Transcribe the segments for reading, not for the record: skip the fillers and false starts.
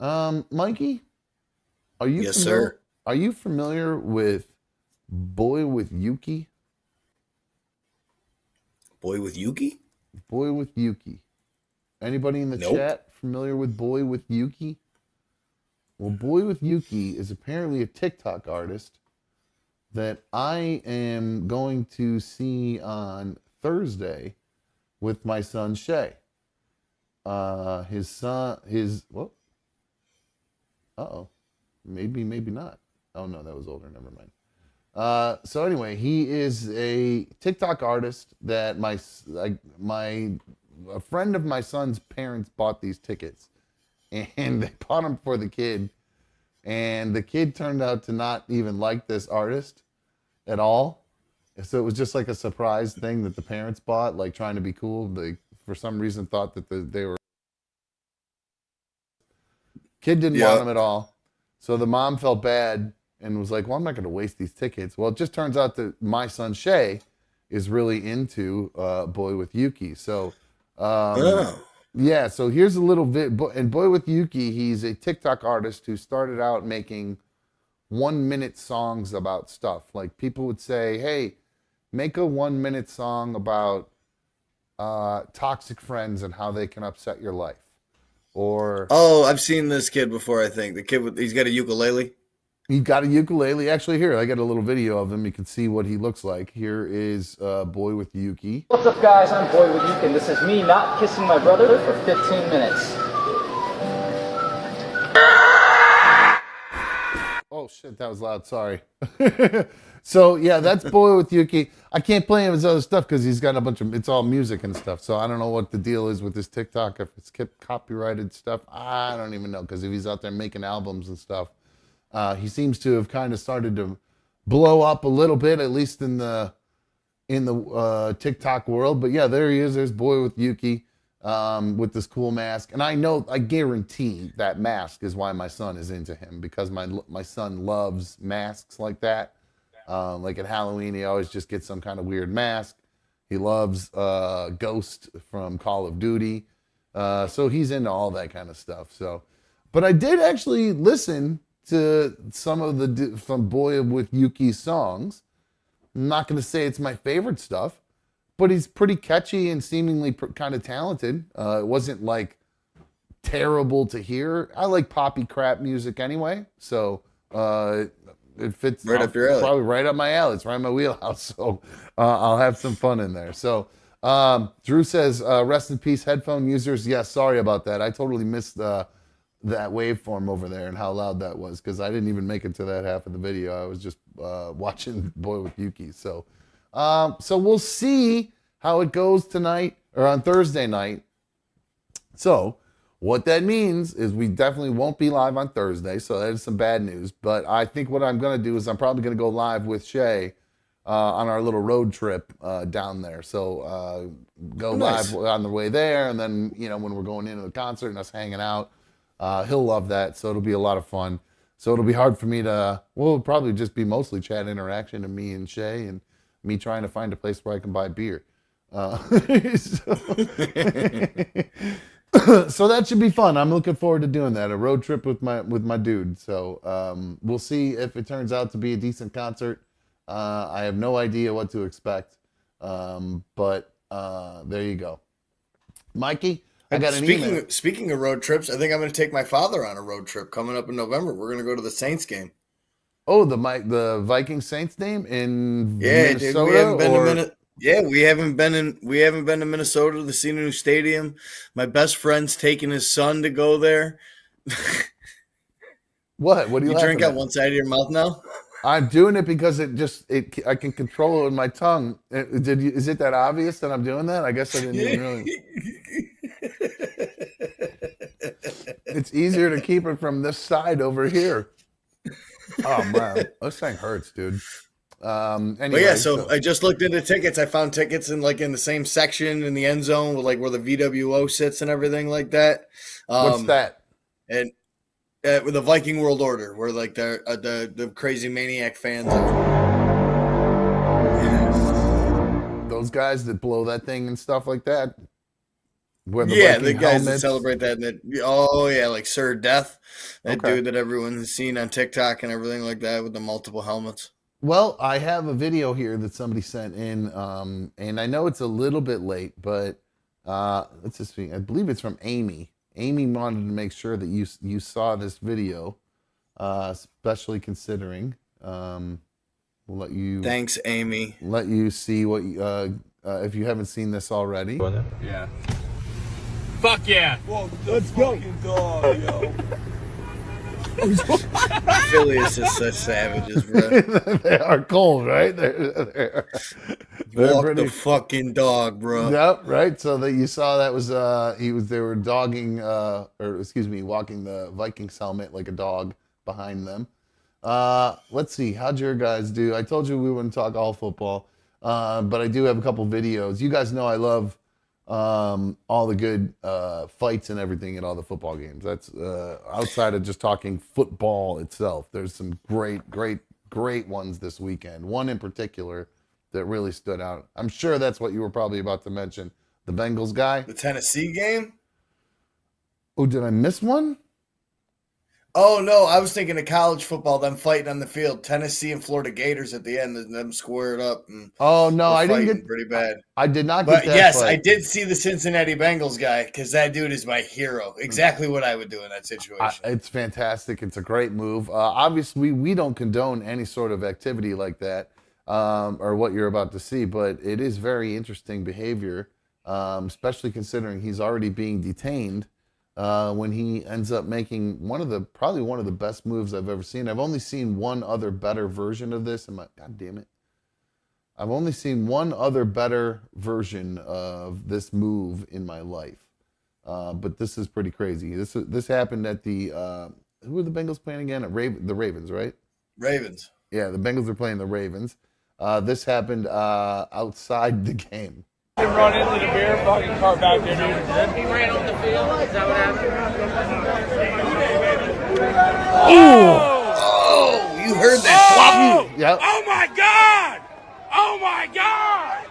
Mikey, are you Yes, familiar? sir. Are you familiar with Boy with Yuki? Boy with Yuki? Boy with Yuki. Anybody in the Nope. chat familiar with Boy with Yuki? Well, Boy with Yuki is apparently a TikTok artist that I am going to see on Thursday with my son Shay. His son, his what? Uh oh, maybe not. Oh no, that was older. Never mind. So anyway, he is a TikTok artist that my a friend of my son's parents bought these tickets, and they bought them for the kid, and the kid turned out to not even like this artist at all. So it was just like a surprise thing that the parents bought, like trying to be cool. They for some reason thought that they were kid didn't want Yeah. them at all. So the mom felt bad and was like, "Well, I'm not going to waste these tickets." Well, it just turns out that my son Shay is really into Boy with Yuki. So, um, Oh. yeah. So here's a little bit. And Boy with Yuki, he's a TikTok artist who started out making 1 minute songs about stuff. Like people would say, "Hey, make a 1 minute song about toxic friends and how they can upset your life," or Oh, I've seen this kid before, I think. The kid with he's got a ukulele. he got a ukulele. Actually, here, I got a little video of him. You can see what he looks like. Here is Boy with Yuki. What's up, guys? I'm BoyWithUke, and this is me not kissing my brother for 15 minutes. Oh, shit, that was loud. Sorry. So, yeah, that's Boy with Yuki. I can't play him his other stuff because he's got a bunch of, it's all music and stuff. So I don't know what the deal is with this TikTok. If it's kept copyrighted stuff, I don't even know because if he's out there making albums and stuff, he seems to have kind of started to blow up a little bit, at least in the TikTok world. But yeah, there he is. There's Boy with Yuki with this cool mask. And I guarantee that mask is why my son is into him because my son loves masks like that. Like at Halloween, he always just gets some kind of weird mask. He loves Ghost from Call of Duty. So he's into all that kind of stuff. So, but I did actually listen to some Boy with Yuki's songs. I'm not going to say it's my favorite stuff, but he's pretty catchy and seemingly kind of talented. It wasn't like terrible to hear. I like poppy crap music anyway, so it fits Right up your alley. probably right up my alley. It's right in my wheelhouse, so I'll have some fun in there. So Drew says, "Rest in peace, headphone users." Yeah, sorry about that. I totally missed that waveform over there and how loud that was because I didn't even make it to that half of the video. I was just watching Boy with Yuki. So we'll see how it goes tonight or on Thursday night. So what that means is we definitely won't be live on Thursday. So that is some bad news. But I think what I'm going to do is I'm probably going to go live with Shay on our little road trip down there. So go Nice. live on the way there. And then, when we're going into the concert and us hanging out, he'll love that. So it'll be a lot of fun. So it'll be hard for me it'll probably just be mostly chat interaction of me and Shay and me trying to find a place where I can buy beer. So, so that should be fun. I'm looking forward to doing that. A road trip with my dude. So we'll see if it turns out to be a decent concert. I have no idea what to expect. But there you go. Mikey, I got an email. Speaking of road trips, I think I'm going to take my father on a road trip coming up in November. We're going to go to the Saints game. Oh, the Viking Saints game in Yeah, dude, we Minnesota, haven't been to or Minnesota. Yeah, we haven't been to Minnesota to see a new stadium. My best friend's taking his son to go there. what? What are you You laughing drink out at? one side of your mouth now? I'm doing it because I can control it with my tongue. Is it that obvious that I'm doing that? I guess I didn't even really. It's easier to keep it from this side over here. Oh man, this thing hurts, dude. But Anyway, yeah, so I just looked into tickets. I found tickets in the same section in the end zone with where the VWO sits and everything like that. What's that? And with the Viking World Order, where the crazy maniac fans are. Those guys that blow that thing and stuff like that. Where the Yeah, Viking the guys that helmets. celebrate that. Oh yeah, like Sir Death, that Okay. dude that everyone has seen on TikTok and everything like that with the multiple helmets. Well, I have a video here that somebody sent in, and I know it's a little bit late, but let's just see. I believe it's from Amy. Amy wanted to make sure that you saw this video, especially considering. We'll Thanks, Amy. let you see what if you haven't seen this already. Yeah. Fuck yeah. Whoa, let's go. Dog, yo. Philly is just such savages, bro. They are cold, right? They're Walk pretty. the fucking dog, bro. Yep, right. So that you saw that was they were dogging or excuse me, walking the Vikings helmet like a dog behind them. Let's see, how'd your guys do? I told you we wouldn't talk all football, but I do have a couple videos. You guys know I love all the good fights and everything at all the football games. That's outside of just talking football itself. There's some great ones this weekend. One in particular that really stood out. I'm sure that's what you were probably about to mention. The Bengals guy. The Tennessee game? Oh, did I miss one? Oh no, I was thinking of college football, them fighting on the field. Tennessee and Florida Gators at the end, and them squared up. And Oh no, were I didn't fighting get. pretty bad. I did not But get that. yes, fight. I did see the Cincinnati Bengals guy because that dude is my hero. Exactly what I would do in that situation. It's fantastic. It's a great move. Obviously, we don't condone any sort of activity like that or what you're about to see, but it is very interesting behavior, especially considering he's already being detained when he ends up making probably one of the best moves I've ever seen. I've only seen one other better version of this. God damn it. I've only seen one other better version of this move in my life. But this is pretty crazy. This happened at the who are the Bengals playing again? The Ravens, right? Ravens. Yeah, the Bengals are playing the Ravens. This happened outside the game. Run into the beer fucking car back there, dude. He ran on the field. Is that what happened? Oh, you heard that? Oh! Yep. Oh my god! Oh my god!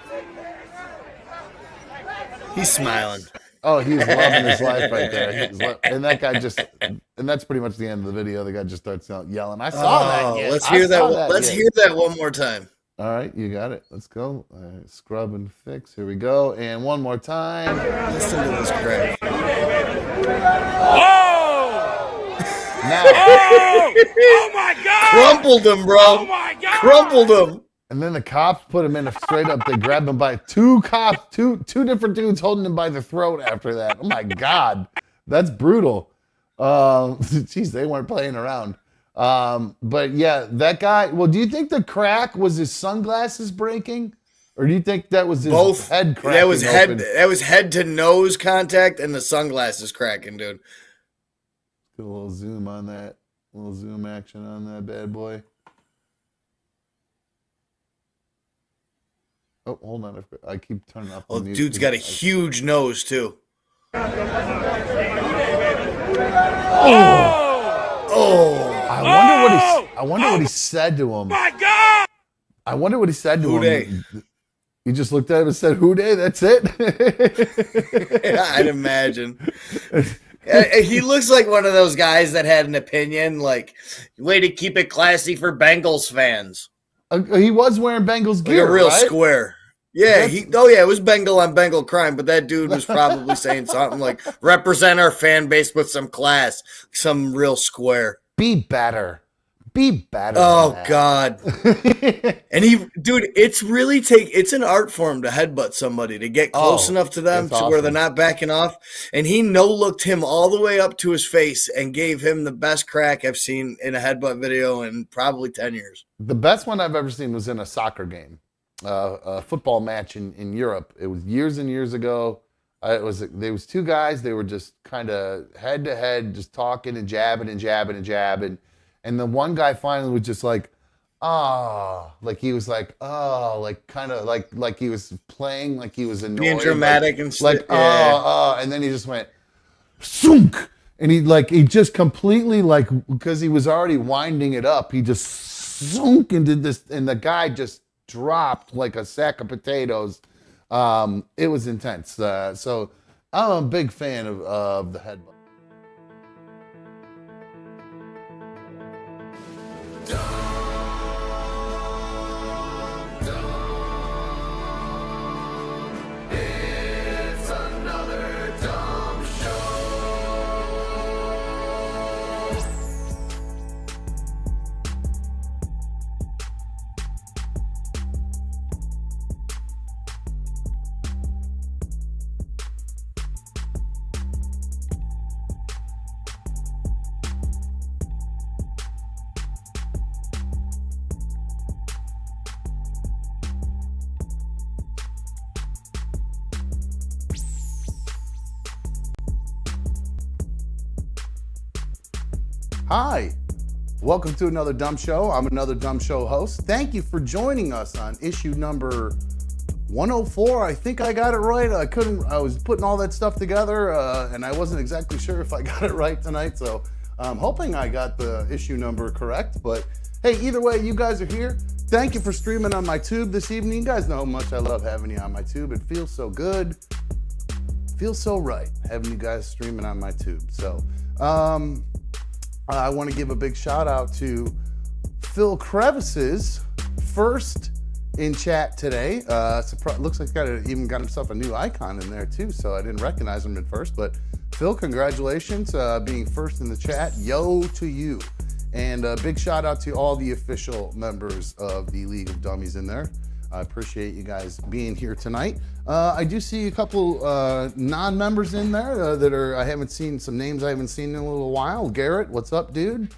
He's smiling. Oh, he's loving his life right there. And that guy and that's pretty much the end of the video. The guy just starts yelling, "I saw that!" Yeah, Let's I hear saw that. Let's yeah." hear that one more time. All right, you got it. Let's go. Scrub and fix. Here we go. And one more time. Listen to this crap. Oh! Now, Oh! Oh my god! Crumpled him, bro. Oh my god! Crumpled him. and then the cops put him in a straight up. They grabbed him by two different dudes holding him by the throat after that. Oh my God, that's brutal. Jeez, they weren't playing around. But yeah, that guy. Well, do you think the crack was his sunglasses breaking, or do you think that was his Both. head cracking? That was head. open? That was head to nose contact, and the sunglasses cracking, dude. Get a little zoom on that. A little zoom action on that bad boy. Oh, hold on. I keep turning off the Oh, music. dude's got a huge nose too. Oh, I wonder what he said to him. My god! I wonder what he said to Who him. dey? He just looked at him and said, "Who day?" That's it. yeah, I'd imagine. He looks like one of those guys that had an opinion, like way to keep it classy for Bengals fans. He was wearing Bengals Like gear, a real right? square. Yeah, it was Bengal on Bengal crime, but that dude was probably saying something like, represent our fan base with some class, some real square. Be better. Be better. Oh, than that. God. And it's an art form to headbutt somebody, to get close enough to them that's to where they're awesome. not backing off. And he no-looked him all the way up to his face and gave him the best crack I've seen in a headbutt video in probably 10 years. The best one I've ever seen was in a soccer game, a football match in Europe. It was years and years ago. There was two guys. They were just kind of head to head, just talking and jabbing and jabbing and jabbing. And the one guy finally was just like, like he was like, like kind of like he was playing, like he was annoyed, Being dramatic and stuff. like, and then he just went, sunk. And he just completely, like, because he was already winding it up, he just sunk into this, and the guy just dropped like a sack of potatoes. It was intense. So I'm a big fan of the headbutt. Hi, welcome to another Dumb Show. I'm another Dumb Show host. Thank you for joining us on issue number 104. I think I got it right. I was putting all that stuff together and I wasn't exactly sure if I got it right tonight. So I'm hoping I got the issue number correct. But hey, either way, you guys are here. Thank you for streaming on my tube this evening. You guys know how much I love having you on my tube. It feels so good. Feels so right having you guys streaming on my tube. So, I want to give a big shout out to Phil Crevices, first in chat today. Looks like he even got himself a new icon in there too, so I didn't recognize him at first. But Phil, congratulations being first in the chat. Yo to you. And a big shout out to all the official members of the League of Dummies in there. I appreciate you guys being here tonight. I do see a couple non-members in there that I haven't seen, some names I haven't seen in a little while. Garrett, what's up, dude?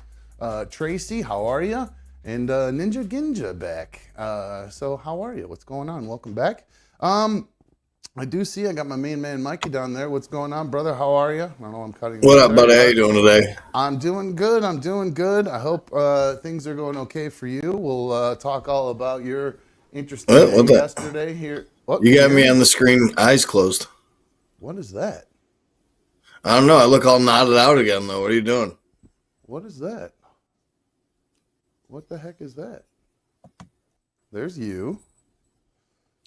Tracy, how are you? And Ninja Ginja back. So how are you? What's going on? Welcome back. I do see I got my main man Mikey down there. What's going on, brother? How are you? I know I'm cutting. What up, buddy? How you doing today? I'm doing good. I hope things are going okay for you. We'll talk all about your interesting day yesterday here. What? You got me on the screen, eyes closed. What is that? I don't know. I look all nodded out again, though. What are you doing? What is that? What the heck is that? There's you.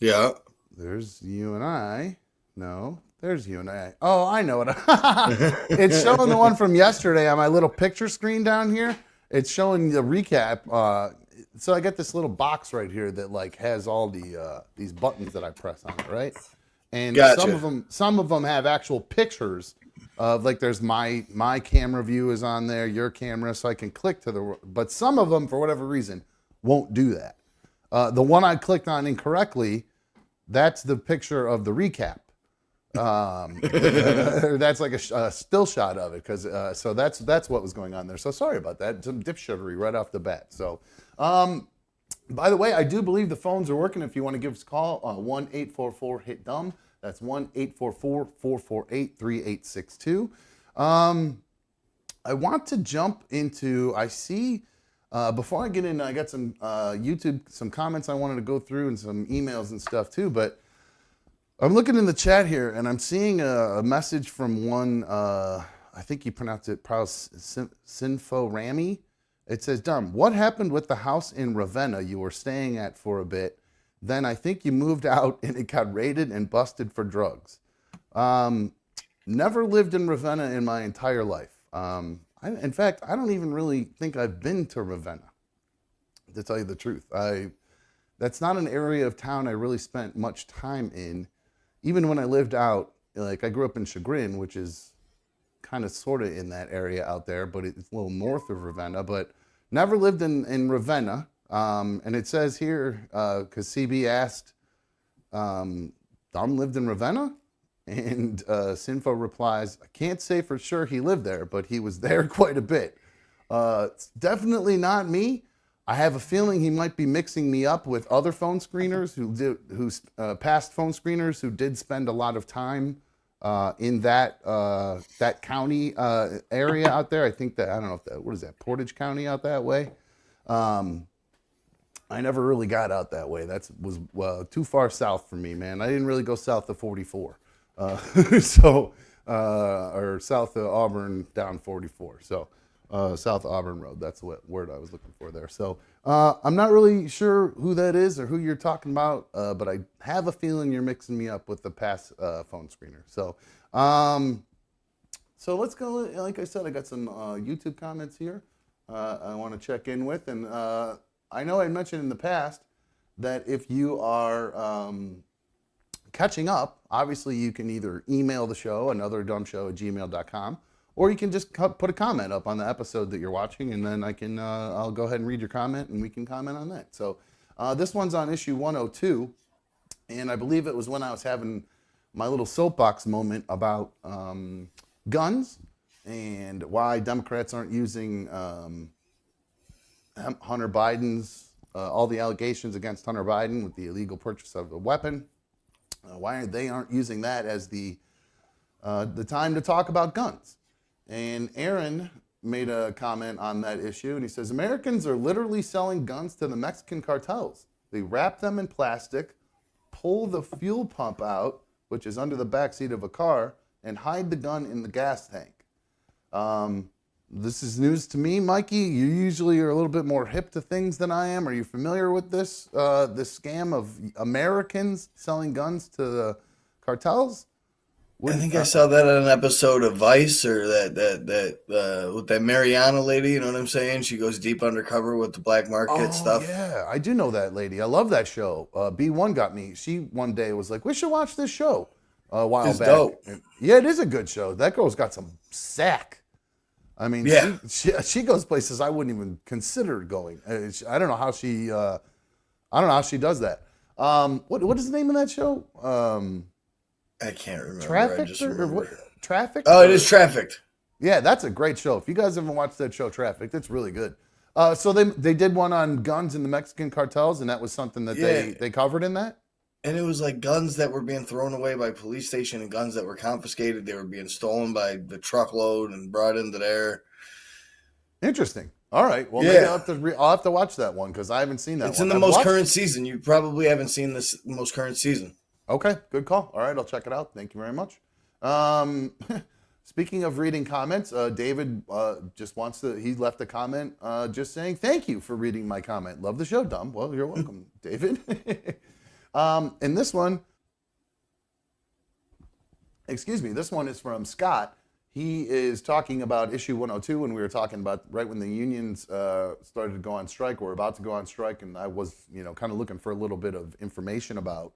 Yeah. There's you and I. No, there's you and I. Oh, I know it. It's showing the one from yesterday on my little picture screen down here. It's showing the recap. So I got this little box right here that like has all the these buttons that I press on it, right? And gotcha. some of them have actual pictures of like there's my camera view is on there, your camera, so I can click to the. But some of them, for whatever reason, won't do that. The one I clicked on incorrectly, that's the picture of the recap. That's like a still shot of it because so that's what was going on there. So sorry about that. Some dipshittery right off the bat. So. By the way, I do believe the phones are working. If you want to give us a call, 1-844-HIT-DUMB. That's 1-844-448-3862. I want to jump into, I see, before I get in, I got some YouTube, some comments I wanted to go through and some emails and stuff too, but I'm looking in the chat here and I'm seeing a message from one, I think you pronounced it probably Sinfo Rami. It says, Dumb, what happened with the house in Ravenna you were staying at for a bit? Then I think you moved out and it got raided and busted for drugs. Never lived in Ravenna in my entire life. In fact, I don't even really think I've been to Ravenna, to tell you the truth. That's not an area of town I really spent much time in. Even when I lived out, like I grew up in Chagrin, which is kind of sort of in that area out there, but it's a little north of Ravenna, but never lived in Ravenna. And it says here, because CB asked, Dom lived in Ravenna? And Sinfo replies, I can't say for sure he lived there, but he was there quite a bit. It's definitely not me. I have a feeling he might be mixing me up with other phone screeners past phone screeners who did spend a lot of time in that county area out there. I think that, I don't know if what is that, Portage County out that way? I never really got out that way. That was too far south for me, man. I didn't really go south of 44. Or south of Auburn down 44. So South Auburn Road, that's what word I was looking for there. So I'm not really sure who that is or who you're talking about, but I have a feeling you're mixing me up with the past phone screener. So So let's go. Like I said, I got some YouTube comments here I want to check in with. And I know I mentioned in the past that if you are catching up, obviously you can either email the show, anotherdumshow@gmail.com, or you can just put a comment up on the episode that you're watching, and then I'll go ahead and read your comment, and we can comment on that. So this one's on issue 102, and I believe it was when I was having my little soapbox moment about guns and why Democrats aren't using Hunter Biden's, all the allegations against Hunter Biden with the illegal purchase of a weapon. Why they aren't using that as the time to talk about guns. And Aaron made a comment on that issue, and he says, Americans are literally selling guns to the Mexican cartels. They wrap them in plastic, pull the fuel pump out, which is under the backseat of a car, and hide the gun in the gas tank. This is news to me, Mikey. You usually are a little bit more hip to things than I am. Are you familiar with this this scam of Americans selling guns to the cartels? I think I saw that on an episode of Vice, or that with that Mariana lady. You know what I'm saying? She goes deep undercover with the black market stuff. Yeah, I do know that lady. I love that show. B1 got me. She one day was like, "We should watch this show." A while It's back. dope. Yeah, it is a good show. That girl's got some sack. I mean, Yeah. she goes places I wouldn't even consider going. I don't know how she does that. What is the name of that show? I can't remember. Trafficked or what? Trafficked? Oh, it is Trafficked. Yeah, that's a great show. If you guys haven't watched that show, Trafficked, it's really good. So they did one on guns in the Mexican cartels, and that was something that they covered in that. And it was like guns that were being thrown away by police station and guns that were confiscated. They were being stolen by the truckload and brought into there. Interesting. All right. Well, Yeah. maybe I'll have to watch that one because I haven't seen that It's one. in the I've most watched- current season. You probably haven't seen this most current season. Okay, good call. All right, I'll check it out. Thank you very much. Speaking of reading comments, David just wants to, he left a comment just saying, thank you for reading my comment. Love the show, Dumb. Well, you're welcome, David. And this one, this one is from Scott. He is talking about issue 102 when we were talking about right when the unions started to go on strike, or about to go on strike, and I was, kind of looking for a little bit of information about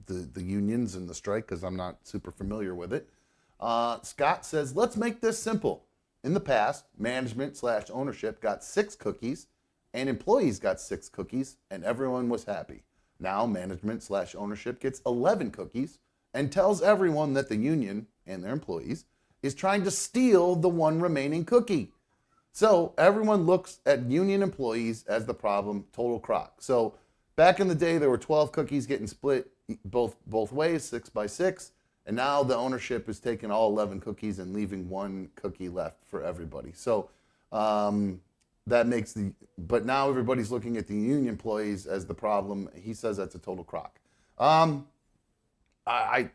the unions and the strike because I'm not super familiar with it. Scott says, let's make this simple. In the past, management/ownership got 6 cookies and employees got 6 cookies and everyone was happy. Now management/ownership gets 11 cookies and tells everyone that the union and their employees is trying to steal the one remaining cookie. So everyone looks at union employees as the problem, total crock. So back in the day, there were 12 cookies getting split both ways, 6 by 6. And now the ownership is taking all 11 cookies and leaving 1 cookie left for everybody. So that makes but now everybody's looking at the union employees as the problem. He says that's a total crock. I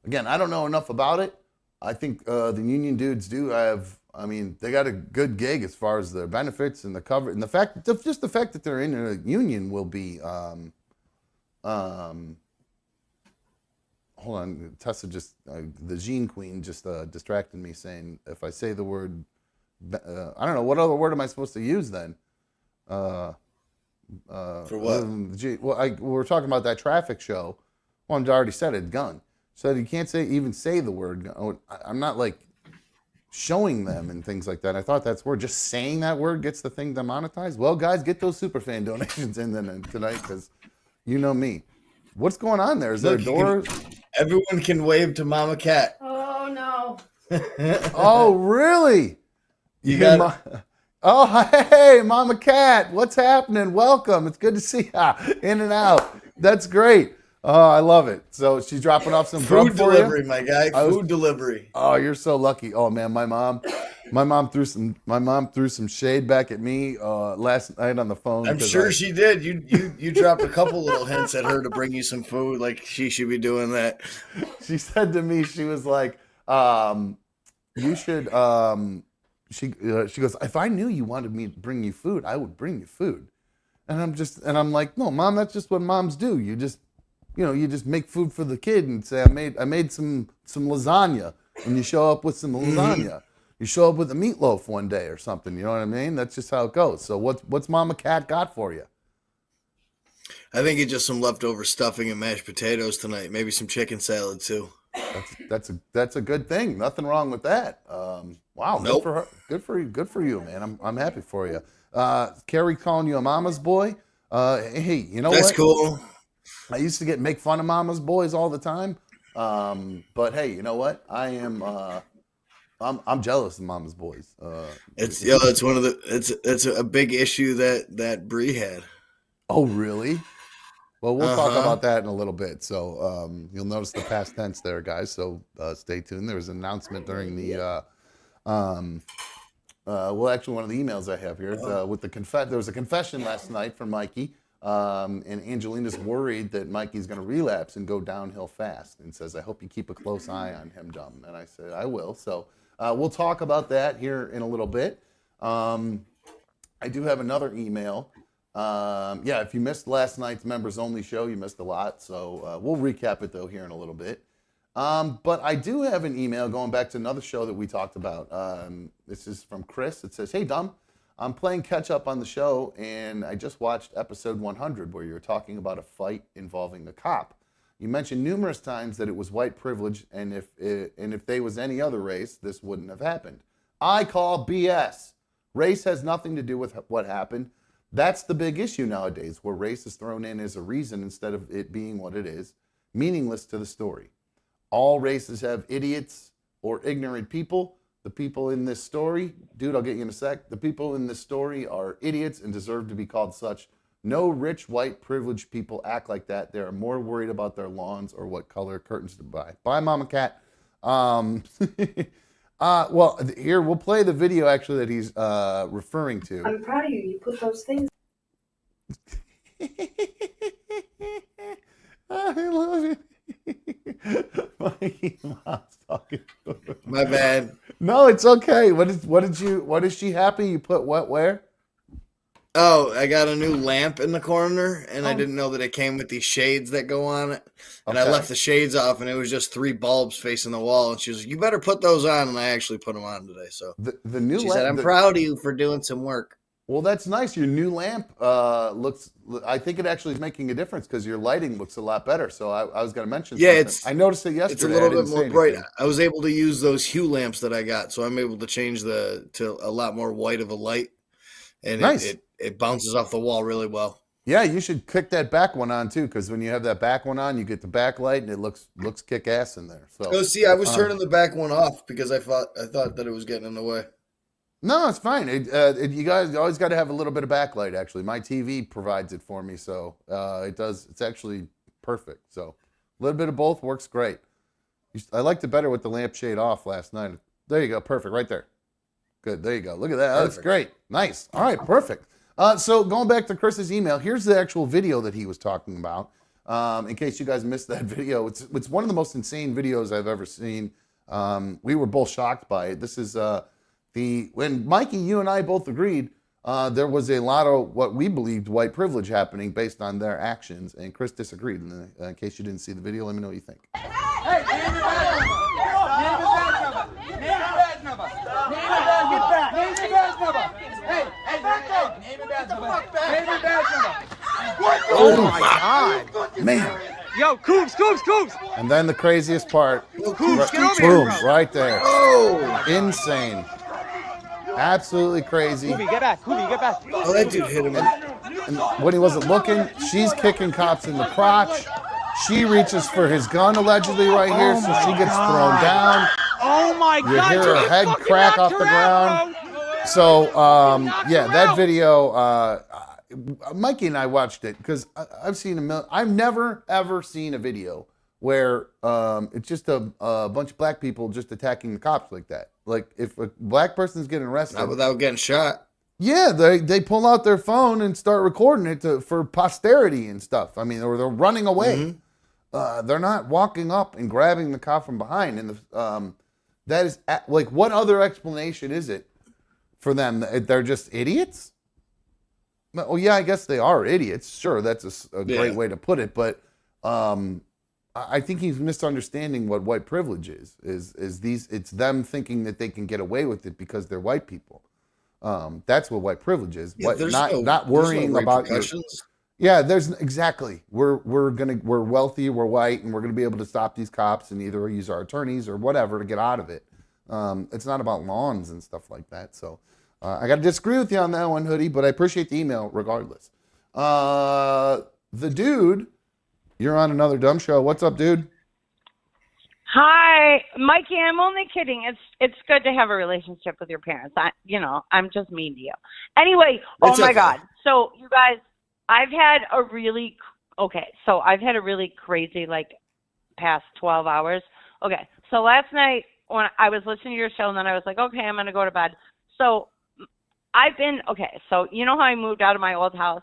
don't know enough about it. I think the union dudes do have, they got a good gig as far as their benefits and the cover, and the fact that they're in a union will be, hold on, Tessa just, the Gene Queen just distracted me saying, if I say the word, I don't know, what other word am I supposed to use then? For what? We were talking about that traffic show. Well, I already said it, gun. So you can't even say the word gun. I'm not like showing them and things like that. I thought that's word. Just saying that word gets the thing demonetized. Well, guys, get those superfan donations in then tonight because you know me. What's going on there? Is there a door? Everyone can wave to Mama Cat. Oh no. Oh, really? You got Oh, hey, Mama Cat. What's happening? Welcome. It's good to see you. In and out. That's great. Oh, I love it. So she's dropping off some food for delivery, you? my guy. Food delivery. Oh, you're so lucky. Oh man, my mom threw some shade back at me last night on the phone. I'm sure she did. You dropped a couple little hints at her to bring you some food, like she should be doing that. She said to me, she was like, you should she goes, if I knew you wanted me to bring you food, I would bring you food. And I'm like, no, Mom, that's just what moms do. You just you just make food for the kid and say, I made some lasagna, and you show up with some lasagna. You show up with a meatloaf one day or something. You know what I mean? That's just how it goes. So what's Mama Cat got for you? I think it's just some leftover stuffing and mashed potatoes tonight. Maybe some chicken salad too. That's a good thing. Nothing wrong with that. Wow, Nope. good for her. Good for you, man. I'm happy for you. Carrie calling you a mama's boy. Hey, you know That's what? cool. I used to make fun of mama's boys all the time. But hey, you know what? I'm jealous of mama's boys. It's one of it's a big issue that Bree had. Oh, really? Well, we'll talk Uh-huh. about that in a little bit. So you'll notice the past tense there, guys. So stay tuned. There was an announcement during the actually one of the emails I have here with the there was a confession last night from Mikey, and Angelina's worried that Mikey's going to relapse and go downhill fast, and says, "I hope you keep a close eye on him, Dumb." And I said, "I will." So we'll talk about that here in a little bit. I do have another email. If you missed last night's members only show, you missed a lot. So we'll recap it though here in a little bit. But I do have an email going back to another show that we talked about. This is from Chris. It says, "Hey, Dumb, I'm playing catch up on the show, and I just watched episode 100 where you were talking about a fight involving a cop. You mentioned numerous times that it was white privilege, and if they was any other race, this wouldn't have happened. I call BS. Race has nothing to do with what happened. That's the big issue nowadays, where race is thrown in as a reason instead of it being what it is, meaningless to the story. All races have idiots or ignorant people. The people in this story, dude, I'll get you in a sec. The people in this story are idiots and deserve to be called such. No rich, white, privileged people act like that. They are more worried about their lawns or what color curtains to buy." Bye, Mama Cat. Well, here, we'll play the video, actually, that he's referring to. I'm proud of you. You put those things. I love it. Mikey Mom's talking. My bad. No, it's okay. What is she happy you put what where? Oh, I got a new lamp in the corner, and I didn't know that it came with these shades that go on it. And I Okay. left the shades off, and it was just 3 bulbs facing the wall. And she was like, "You better put those on." And I actually put them on today. So The new she lamp, said, "I'm proud of you for doing some work." Well, that's nice. Your new lamp looks. I think it actually is making a difference because your lighting looks a lot better. So I was going to mention. Yeah, something. I noticed it yesterday. It's a little I didn't bit say more bright. anything. I was able to use those hue lamps that I got, so I'm able to change to a lot more white of a light, and Nice. it bounces off the wall really well. Yeah, you should kick that back one on too, because when you have that back one on, you get the backlight and it looks kick ass in there. So Oh, see, I was turning the back one off because I thought that it was getting in the way. No, it's fine. You guys always got to have a little bit of backlight. Actually, my TV provides it for me, so it does. It's actually perfect. So a little bit of both works great. I liked it better with the lampshade off last night. There you go, perfect, right there. Good, there you go. Look at that. That's Perfect. great. Nice. All right, perfect. So going back to Chris's email, here's the actual video that he was talking about. In case you guys missed that video, it's one of the most insane videos I've ever seen. We were both shocked by it. This is when Mikey, you and I both agreed there was a lot of what we believed white privilege happening based on their actions, and Chris disagreed. And in case you didn't see the video, let me know what you think. Hey, name your badge number. Name your badge number. Name your badge number. Name your badge number. Hey, name your badge number. Name your badge number. Oh my God, man! Yo, Coops. And then the craziest part, Coops, get over here, boom, bro. right there. Oh, Insane. Absolutely crazy. Kubi, get back. oh, that dude hit him. And when he wasn't looking, she's kicking cops in the crotch. She reaches for his gun allegedly right here, so she gets thrown down. Oh my You God. hear her head crack off the ground. So, yeah, that video, Mikey and I watched it because I've seen I've never, ever seen a video where it's just a bunch of black people just attacking the cops like that. Like, if a black person's getting arrested. Not without getting shot. Yeah, they pull out their phone and start recording it for posterity and stuff. I mean, or they're running away. They're not walking up and grabbing the cop from behind. And that is, like, what other explanation is it for them? They're just idiots? Well, yeah, I guess they are idiots. Sure, that's a great way to put it. But I think he's misunderstanding what white privilege is. It's them thinking that they can get away with it because they're white people. That's what white privilege is. Yeah, Not worrying about your. repercussions. Yeah, there's exactly. We're wealthy, we're white, and we're gonna be able to stop these cops and either use our attorneys or whatever to get out of it. It's not about lawns and stuff like that. So I got to disagree with you on that one, Hoodie, but I appreciate the email regardless. The dude, you're on another dumb show. What's up, dude? Hi, Mikey. I'm only kidding. It's good to have a relationship with your parents. I'm just mean to you. Anyway, It's oh my okay. God. So you guys, I've had a really crazy past 12 hours. Okay, so last night when I was listening to your show, and then I was like, okay, I'm gonna go to bed. So so you know how I moved out of my old house?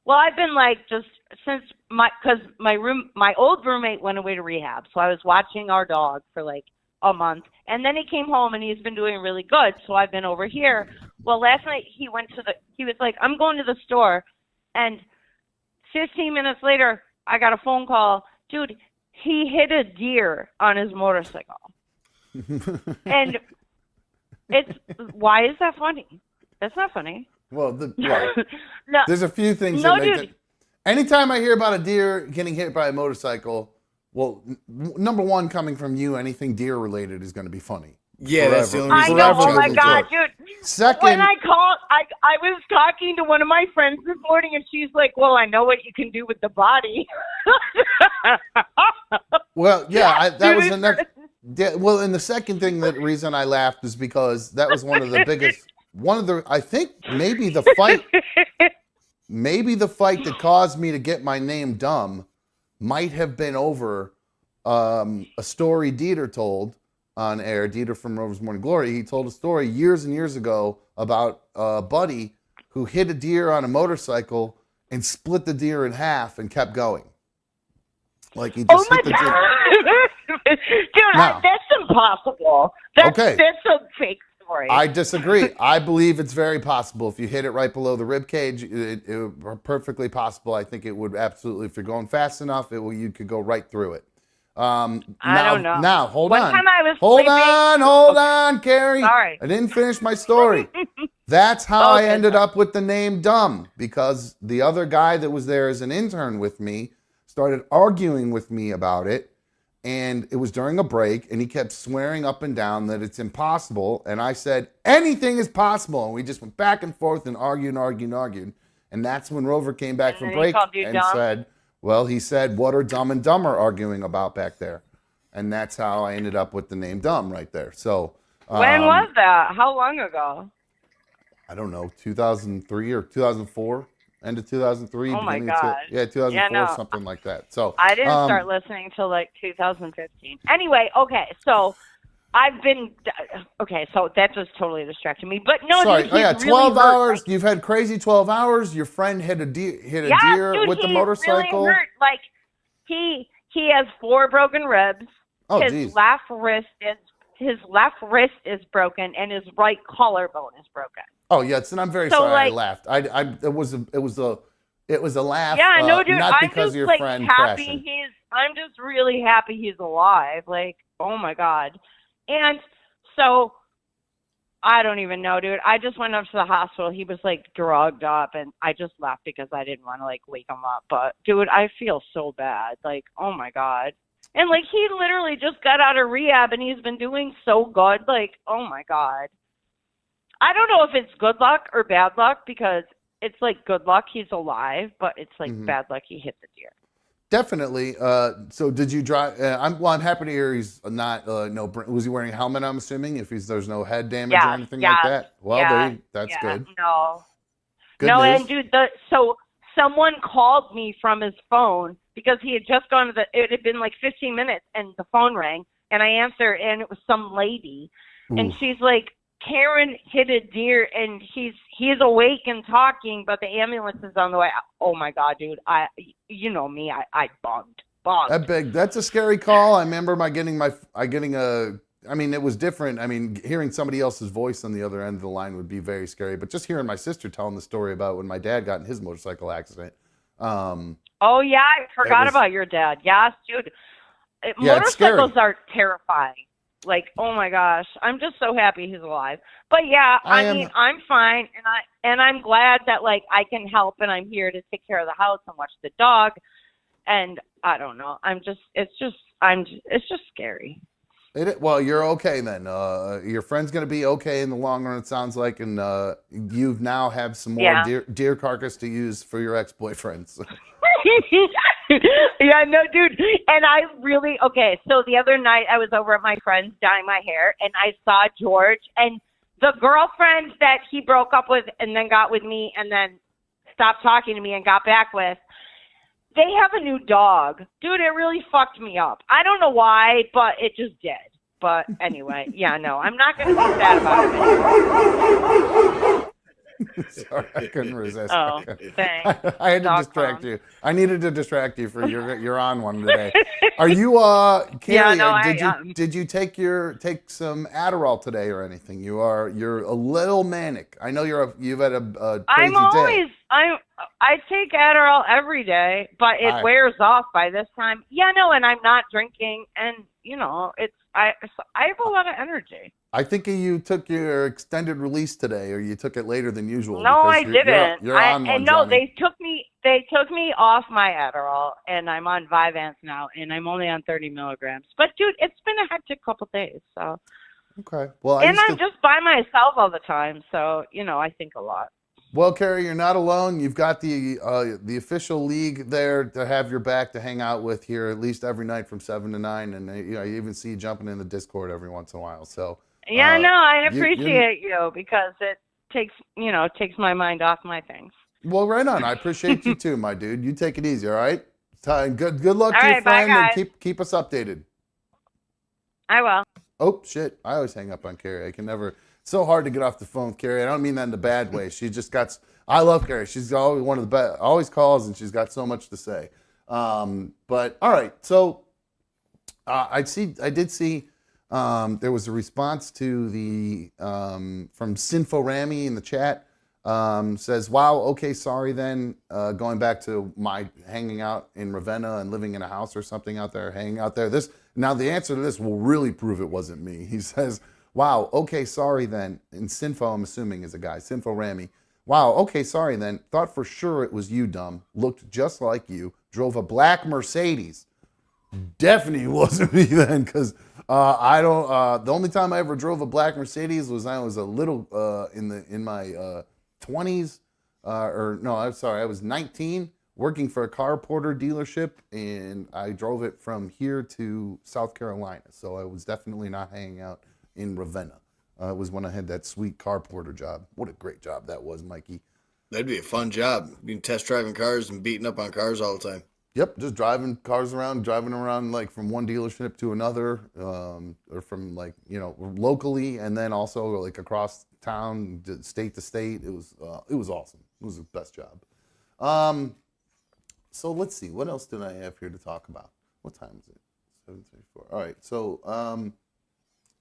Well, I've been just since my old roommate went away to rehab, so I was watching our dog for a month, and then he came home and he's been doing really good. So I've been over here. Well, last night he was like, I'm going to the store, and 15 minutes later I got a phone call, dude. He hit a deer on his motorcycle, and why is that funny? That's not funny. Well, No, there's a few things no, that make dude. it. Anytime I hear about a deer getting hit by a motorcycle, well, number one, coming from you, anything deer related is going to be funny. Yeah, that's the only I reason. know. Forever Oh my moving God, forward. dude. Second, When I called, I was talking to one of my friends this morning, and she's like, "Well, I know what you can do with the body." well, yeah, that was Dude, the next. Yeah, well, and the second thing, that reason I laughed is because that was one of the biggest. I think maybe the fight that caused me to get my name dumb might have been over a story Dieter told on air. Dieter from Rover's Morning Glory. He told a story years and years ago about a buddy who hit a deer on a motorcycle and split the deer in half and kept going. Like he just Oh my hit the deer. God, dude, Now- that's impossible. That's Okay. a fake story. I disagree. I believe it's very possible. If you hit it right below the rib cage, it perfectly possible. I think it would absolutely, if you're going fast enough, you could go right through it. I don't know. Now, hold One on. time I was hold sleeping- on, Carrie. Sorry. I didn't finish my story. That's how I Okay, ended up with the name Dumb, because the other guy that was there as an intern with me started arguing with me about it. And it was during a break, and he kept swearing up and down that it's impossible. And I said, anything is possible. And we just went back and forth and argued. And that's when Rover came back from then he break called you and dumb? said, well, he said, what are Dumb and Dumber arguing about back there? And that's how I ended up with the name Dumb right there. So When was that? How long ago? I don't know, 2003 or 2004, end of 2003. Oh my beginning of God. 2004, Yeah, no. something like that. So I didn't start listening till 2015. Anyway, okay, so I've been so that just totally distracted me. But no, sorry. dude, Oh he's yeah, really 12 hurt. hours. You've had crazy 12 hours. Your friend hit a deer Dude, with the he's motorcycle. Really hurt. He has 4 broken ribs. Oh, his geez. left wrist is broken, and his right collarbone is broken. Oh yes, and I'm very So, sorry I laughed. It was a laugh. Yeah, no, dude, not I'm because just of your friend happy crashing. I'm just really happy he's alive. Oh my God. And so I don't even know, dude. I just went up to the hospital. He was drugged up, and I just left because I didn't want to wake him up. But dude, I feel so bad. Oh my God. And he literally just got out of rehab, and he's been doing so good. Oh my God. I don't know if it's good luck or bad luck, because it's good luck he's alive, but it's bad luck he hit the deer. Definitely. So did you drive? I'm happy to hear he's not. No, was he wearing a helmet? I'm assuming if there's no head damage or anything like that. Well, that's good. No. Good no, news. and dude, so someone called me from his phone because he had just gone to it had been 15 minutes, and the phone rang, and I answered, and it was some lady, and she's like, Karen hit a deer, and he's awake and talking, but the ambulance is on the way. Oh my God, dude! You know me, I bugged. That's a scary call. I remember it was different. I mean, hearing somebody else's voice on the other end of the line would be very scary. But just hearing my sister telling the story about when my dad got in his motorcycle accident, Oh yeah, I forgot was- about your dad. Yes, dude. Yeah, it's scary. Motorcycles are terrifying. Like, oh my gosh, I'm just so happy he's alive. But yeah, I mean, I'm fine, and I'm glad that like I can help, and I'm here to take care of the house and watch the dog. And I don't know, it's just scary. Well, you're okay then. Your friend's gonna be okay in the long run. It sounds like, and you've now have some more deer carcass to use for your ex-boyfriends. Yeah, no, dude. And I really, okay, so the other night I was over at my friend's dyeing my hair, and I saw George, and the girlfriend that he broke up with and then got with me and then stopped talking to me and got back with, they have a new dog. Dude, it really fucked me up. I don't know why, but it just did. But anyway, yeah, no, I'm not going to be sad about it anymore. Sorry, I couldn't resist. Oh, thanks. I had to distract you. I needed to distract you for you're on one today. Are you Carrie, did you take some Adderall today or anything? You're a little manic. I know you've had a crazy day. I take Adderall every day, but it wears off by this time. Yeah, no, and I'm not drinking, and you know, I have a lot of energy. I think you took your extended release today, or you took it later than usual. No, I didn't. You're on one, no, Johnny. they took me off my Adderall, and I'm on Vyvanse now, and I'm only on 30 milligrams. But dude, it's been a hectic couple days, so. Okay. Well, I'm just by myself all the time, so you know, I think a lot. Well, Carrie, you're not alone. You've got the official league there to have your back to hang out with here at least every night from 7 to 9, and you even see you jumping in the Discord every once in a while. So. Yeah, no, I appreciate you because it takes my mind off my things. Well, right on. I appreciate you too, my dude. You take it easy, all right? Good luck all to your right, friend, bye, guys. and keep us updated. I will. Oh shit! I always hang up on Carrie. I can never. It's so hard to get off the phone with Carrie. I don't mean that in a bad way. She just got. I love Carrie. She's always one of the best. Always calls, and she's got so much to say. But all right, so I did see. There was a response to the from Sinforami in the chat. Says, wow, okay, sorry then. Going back to my hanging out in Ravenna and living in a house or something out there, hanging out there. Now the answer to this will really prove it wasn't me. He says, wow, okay, sorry then. And Sinfo, I'm assuming, is a guy. Sinforami. Wow, okay, sorry then. Thought for sure it was you, dumb. Looked just like you. Drove a black Mercedes. Definitely wasn't me then, because I don't. The only time I ever drove a black Mercedes was when I was a little in my 20s, or no, I'm sorry, I was 19, working for a car porter dealership, and I drove it from here to South Carolina. So I was definitely not hanging out in Ravenna. It was when I had that sweet car porter job. What a great job that was, Mikey. That'd be a fun job. Being test driving cars and beating up on cars all the time. Yep, just driving around like from one dealership to another, or from like, locally, and then also like across town, state to state. It was awesome. It was the best job. So let's see, what else did I have here to talk about? What time is it? 7:34. All right, so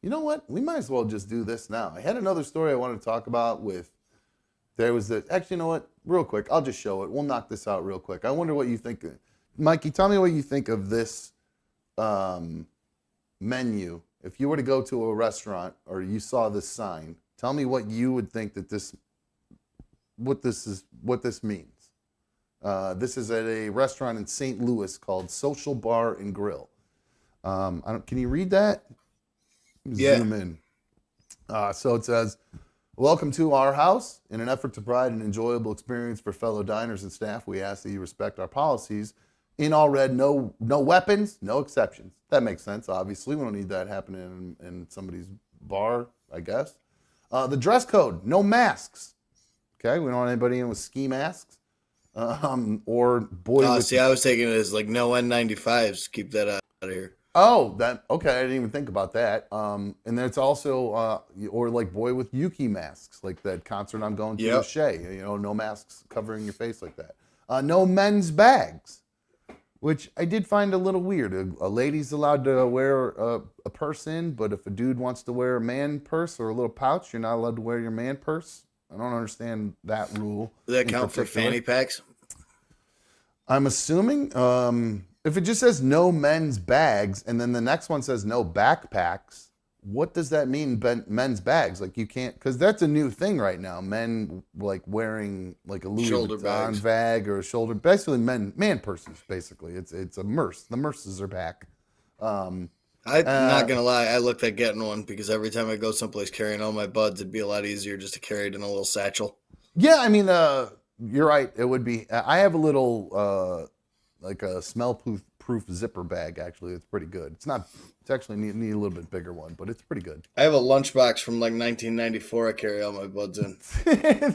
you know what? We might as well just do this now. I had another story I wanted to talk about actually, you know what? Real quick, I'll just show it. We'll knock this out real quick. I wonder what you think. Mikey, tell me what you think of this menu. If you were to go to a restaurant or you saw this sign, tell me what you would think what this means. This is at a restaurant in St. Louis called Social Bar and Grill. Can you read that? Yeah. Zoom in. So it says, welcome to our house. In an effort to provide an enjoyable experience for fellow diners and staff, we ask that you respect our policies. In all red, no weapons, no exceptions. That makes sense, obviously. We don't need that happening in somebody's bar, I guess. The dress code, no masks. Okay, we don't want anybody in with ski masks. Or boy. See, I was taking it as like no N95s. Keep that out of here. Oh, okay. I didn't even think about that. And there's also, or like BoyWithUke masks, like that concert I'm going to with Shay. No masks covering your face like that. No men's bags, which I did find a little weird. A lady's allowed to wear a purse in, but if a dude wants to wear a man purse or a little pouch, you're not allowed to wear your man purse. I don't understand that rule. Does that count for fanny packs? I'm assuming if it just says no men's bags and then the next one says no backpacks, what does that mean, men's bags? Like you can't, because that's a new thing right now. Men like wearing like a Louis Shoulder Vuitton bags. bag or a shoulder, basically man purses. Basically, it's a merce. The merces are back. I'm not gonna lie. I looked at getting one because every time I go someplace carrying all my buds, it'd be a lot easier just to carry it in a little satchel. Yeah, I mean, you're right. It would be. I have a little like a smell-proof zipper bag. Actually, it's pretty good. It's not. It's actually need a little bit bigger one, but it's pretty good. I have a lunchbox from like 1994. I carry all my buds in.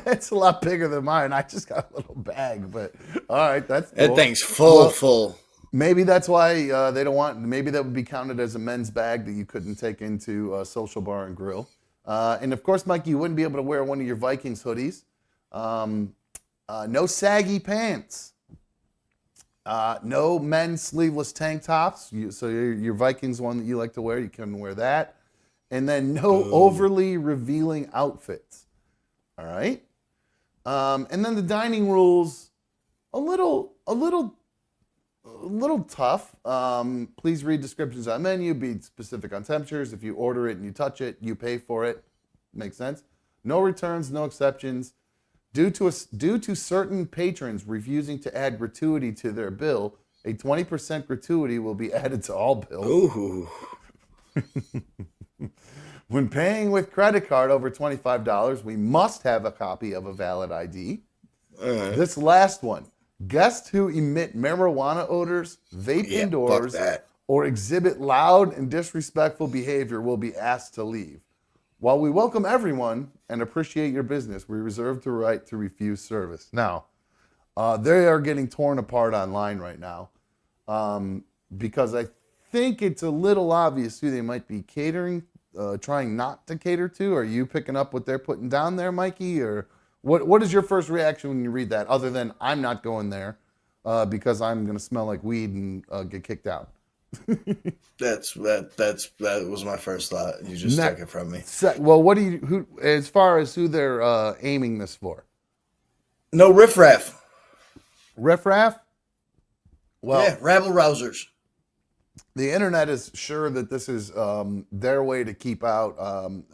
That's a lot bigger than mine. I just got a little bag, but all right, that's cool. That thing's full. Maybe that's why they don't want. Maybe that would be counted as a men's bag that you couldn't take into a social bar and grill. And of course, Mikey, you wouldn't be able to wear one of your Vikings hoodies. No saggy pants. No men's sleeveless tank tops. So your Vikings one that you like to wear, you couldn't wear that. And then no overly revealing outfits. All right. And then the dining rules, a little tough. Please read descriptions on menu. Be specific on temperatures. If you order it and you touch it, you pay for it. Makes sense. No returns, no exceptions. Due to certain patrons refusing to add gratuity to their bill, a 20% gratuity will be added to all bills. Ooh. When paying with credit card over $25, we must have a copy of a valid ID. This last one. Guests who emit marijuana odors, vape indoors, or exhibit loud and disrespectful behavior will be asked to leave. While we welcome everyone and appreciate your business, we reserve the right to refuse service. Now, they are getting torn apart online right now because I think it's a little obvious who they might be catering, trying not to cater to. Are you picking up what they're putting down there, Mikey? Or what is your first reaction when you read that, other than I'm not going there because I'm going to smell like weed and get kicked out? That was my first thought. You just took it from me. Well, what do you as far as who they're aiming this for? No riffraff. Riffraff? Well, yeah, rabble rousers. The internet is sure that this is their way to keep out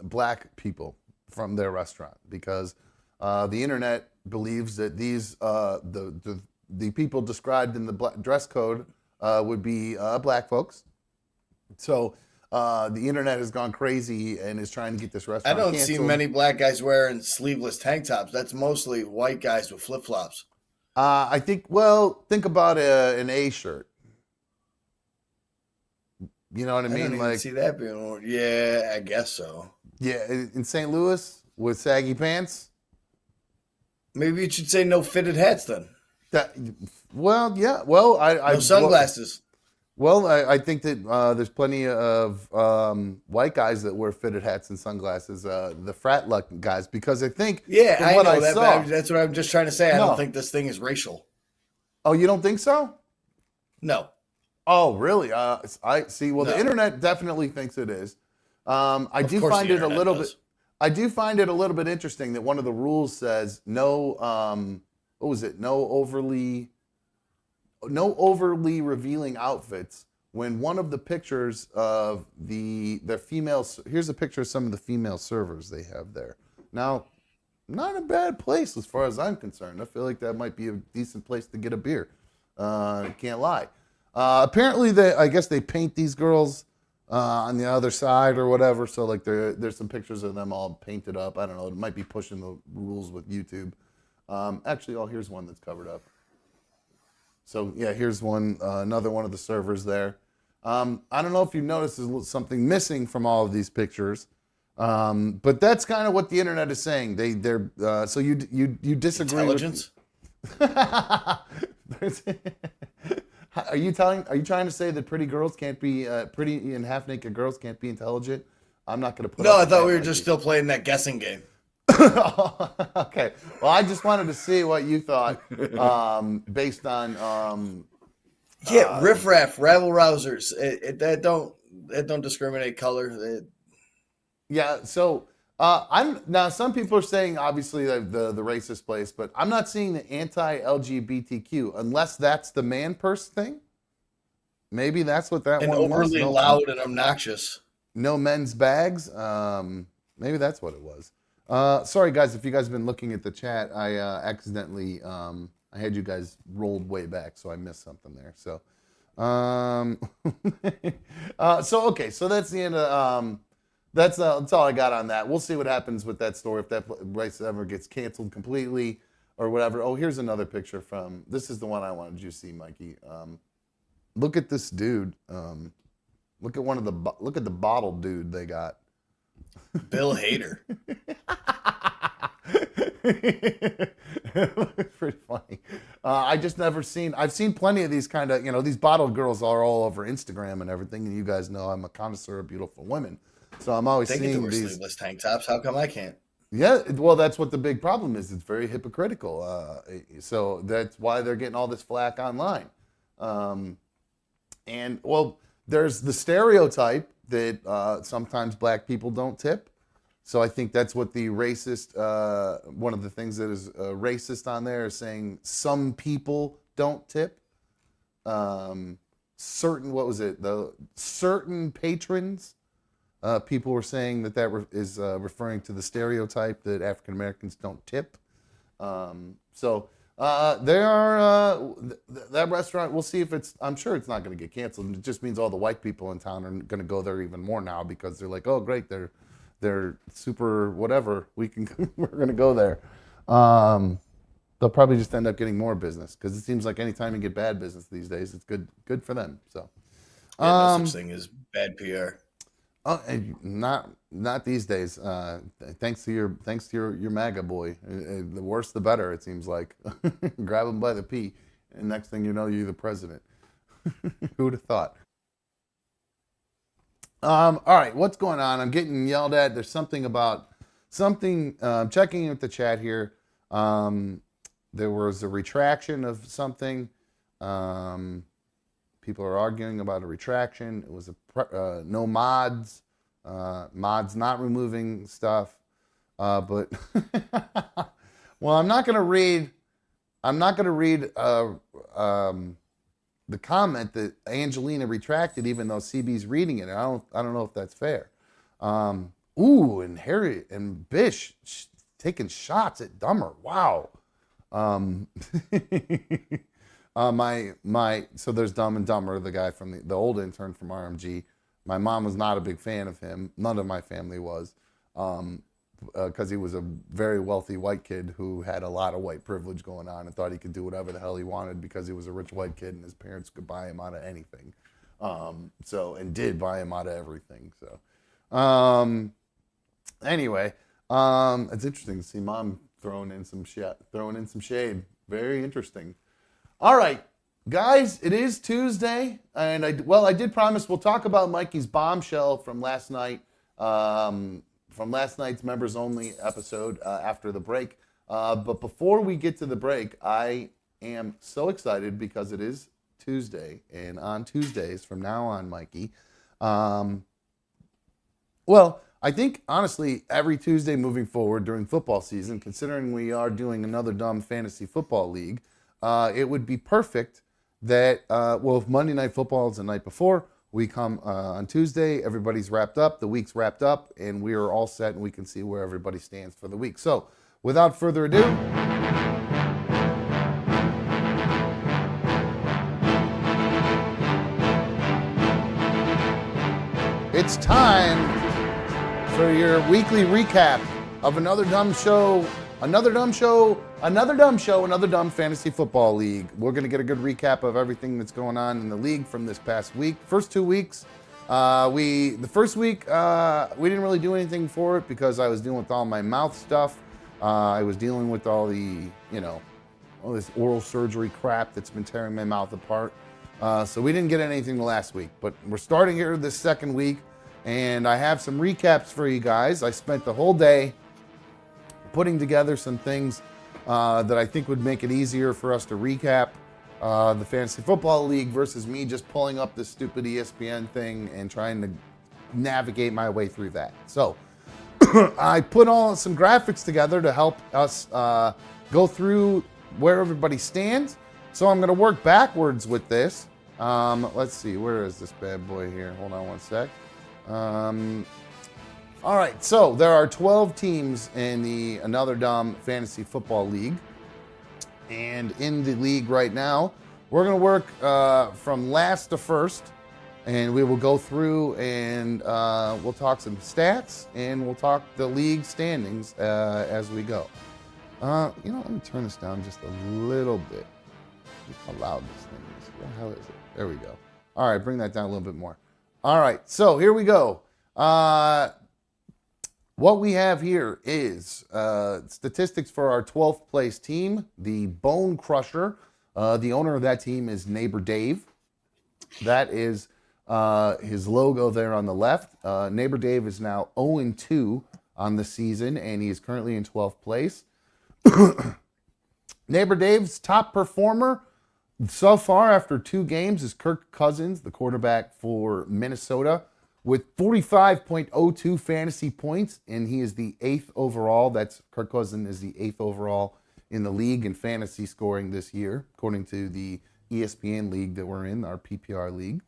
black people from their restaurant because the internet believes that these the people described in the dress code would be black folks. So the internet has gone crazy and is trying to get this restaurant I don't canceled. see many black guys wearing sleeveless tank tops. That's mostly white guys with flip-flops. I think, well, think about an A shirt. You know what I mean? I don't even see that being worn. Yeah, I guess so. Yeah, in St. Louis with saggy pants. Maybe you should say no fitted hats then. Well, yeah. Well, no sunglasses. I think that there's plenty of white guys that wear fitted hats and sunglasses, the frat luck guys, because I think I know that. That's what I'm just trying to say. I don't think this thing is racial. Oh, you don't think so? No. Oh, really? I see. Well, the internet definitely thinks it is. I do find it a little bit interesting that one of the rules says no. What was it? No overly revealing outfits. When one of the pictures of their females, here's a picture of some of the female servers they have there. Now, not a bad place as far as I'm concerned. I feel like that might be a decent place to get a beer. Can't lie. Apparently, I guess they paint these girls on the other side or whatever. So like there's some pictures of them all painted up. I don't know. It might be pushing the rules with YouTube. Actually, here's one that's covered up. So yeah, here's one, another one of the servers there. I don't know if you noticed there's something missing from all of these pictures, but that's kind of what the internet is saying. They're so you disagree? Intelligence. Are you trying to say that pretty girls can't be pretty and half naked girls can't be intelligent? I'm not going to put. No, I thought we were just still playing that guessing game. Okay. Well, I just wanted to see what you thought based on. Riffraff, rabble rousers. That don't discriminate color. Yeah. So Some people are saying obviously the racist place, but I'm not seeing the anti-LGBTQ unless that's the man purse thing. Maybe that's what that And one was. overly loud and obnoxious. No men's bags. Maybe that's what it was. Sorry guys, if you guys have been looking at the chat, I accidentally I had you guys rolled way back, so I missed something there. So, okay, so that's the end of that's all I got on that. We'll see what happens with that story if that race ever gets canceled completely or whatever. Oh, here's another picture from. This is the one I wanted you to see, Mikey. Look at this dude. Look at the bottle dude they got. Bill Hader. Pretty funny. I just never seen. I've seen plenty of these kind of, these bottle girls are all over Instagram and everything. And you guys know I'm a connoisseur of beautiful women, so I'm always They get to seeing wear these sleeveless tank tops. How come I can't? Yeah, well, that's what the big problem is. It's very hypocritical. So that's why they're getting all this flack online. And well, there's the stereotype that sometimes black people don't tip. So I think that's what the racist, one of the things that is racist on there is saying some people don't tip. Certain patrons, people were saying that is referring to the stereotype that African Americans don't tip. There are that restaurant. We'll see if I'm sure it's not going to get canceled. It just means all the white people in town are going to go there even more now because they're like, oh great, they're super whatever. We're going to go there. They'll probably just end up getting more business because it seems like anytime you get bad business these days, it's good for them. So no such thing as bad PR. Oh, and not these days. Thanks to your MAGA boy. The worse the better. It seems like. Grab him by the pee, and next thing you know, you're the president. Who'd have thought? All right, what's going on? I'm getting yelled at. There's something about something. Checking with the chat here. There was a retraction of something. People are arguing about a retraction. It was no mods. Mods not removing stuff. But well, I'm not gonna read the comment that Angelina retracted, even though CB's reading it. I don't know if that's fair. And Harry and Bish taking shots at Dumber. Wow. So there's Dumb and Dumber, the guy from the old intern from RMG. My mom was not a big fan of him. None of my family was, because he was a very wealthy white kid who had a lot of white privilege going on and thought he could do whatever the hell he wanted because he was a rich white kid and his parents could buy him out of anything. And did buy him out of everything. So, anyway, it's interesting to see mom throwing in some shade. Very interesting. All right, guys, it is Tuesday, and I did promise we'll talk about Mikey's bombshell from last night, from last night's members only episode after the break. But before we get to the break, I am so excited because it is Tuesday, and on Tuesdays from now on, Mikey, I think, honestly, every Tuesday moving forward during football season, considering we are doing another dumb fantasy football league, it would be perfect that, if Monday Night Football is the night before, we come on Tuesday, everybody's wrapped up, the week's wrapped up, and we are all set, and we can see where everybody stands for the week. So, without further ado, it's time for your weekly recap of another dumb show, another dumb fantasy football league. We're going to get a good recap of everything that's going on in the league from this past week. First 2 weeks, the first week, we didn't really do anything for it because I was dealing with all my mouth stuff. I was dealing with all the, all this oral surgery crap that's been tearing my mouth apart. So we didn't get anything the last week, but we're starting here this second week. And I have some recaps for you guys. I spent the whole day putting together some things that I think would make it easier for us to recap the Fantasy Football League versus me just pulling up this stupid ESPN thing and trying to navigate my way through that. So I put some graphics together to help us go through where everybody stands. So I'm going to work backwards with this. Let's see, where is this bad boy here? Hold on one sec. All right, so there are 12 teams in the Another Dumb Fantasy Football League. And in the league right now, we're going to work from last to first. And we will go through and we'll talk some stats and we'll talk the league standings as we go. Let me turn this down just a little bit. Look how loud this thing is. What the hell is it? There we go. All right, bring that down a little bit more. All right, so here we go. What we have here is statistics for our 12th place team, the Bone Crusher. The owner of that team is Neighbor Dave. That is his logo there on the left. Neighbor Dave is now 0-2 on the season, and he is currently in 12th place. Neighbor Dave's top performer so far after 2 games is Kirk Cousins, the quarterback for Minnesota, with 45.02 fantasy points, and he is the 8th overall. Kirk Cousins is the 8th overall in the league in fantasy scoring this year, according to the ESPN league that we're in, our PPR league.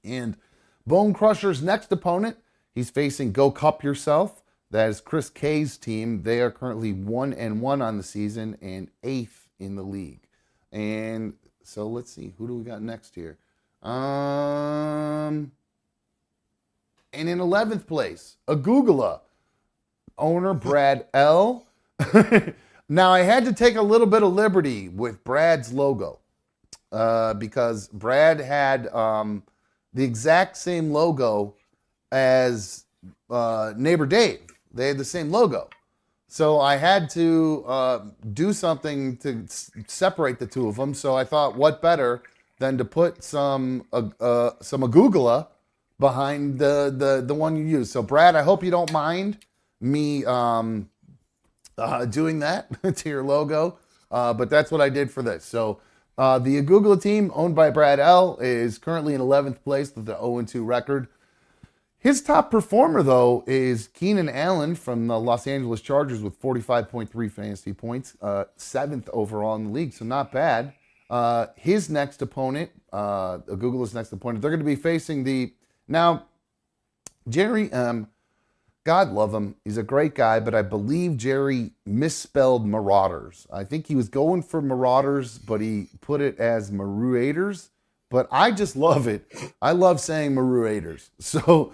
And Bone Crusher's next opponent, he's facing Go Cup Yourself. That is Chris K's team. They are currently 1-1 on the season and 8th in the league. And so let's see, who do we got next here? And in 11th place, Agugula, owner Brad L. Now, I had to take a little bit of liberty with Brad's logo because Brad had the exact same logo as Neighbor Dave. They had the same logo. So I had to do something to separate the two of them. So I thought, what better than to put some Agugula behind the one you use. So Brad, I hope you don't mind me doing that to your logo, but that's what I did for this. So the Agugula team, owned by Brad L., is currently in 11th place with the 0-2 record. His top performer, though, is Keenan Allen from the Los Angeles Chargers with 45.3 fantasy points, 7th overall in the league, so not bad. His next opponent, Agugula's next opponent, they're going to be facing now, Jerry, God love him, he's a great guy, but I believe Jerry misspelled Marauders. I think he was going for Marauders, but he put it as Maruators, but I just love it. I love saying Maruators. So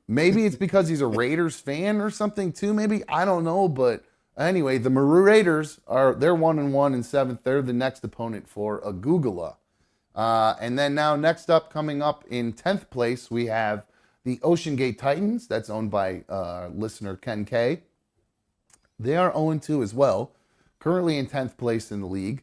maybe it's because he's a Raiders fan or something too, maybe, I don't know, but anyway, the Maroon-Raiders they're 1-1 in 7th. They're the next opponent for Agugula. And then now next up, coming up in 10th place, we have the Ocean Gate Titans. That's owned by listener Ken K. They are 0-2 as well, currently in 10th place in the league.